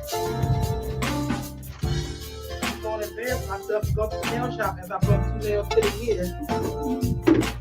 I'm going to embarrass myself and go to the nail shop as I broke 2 nails to the year.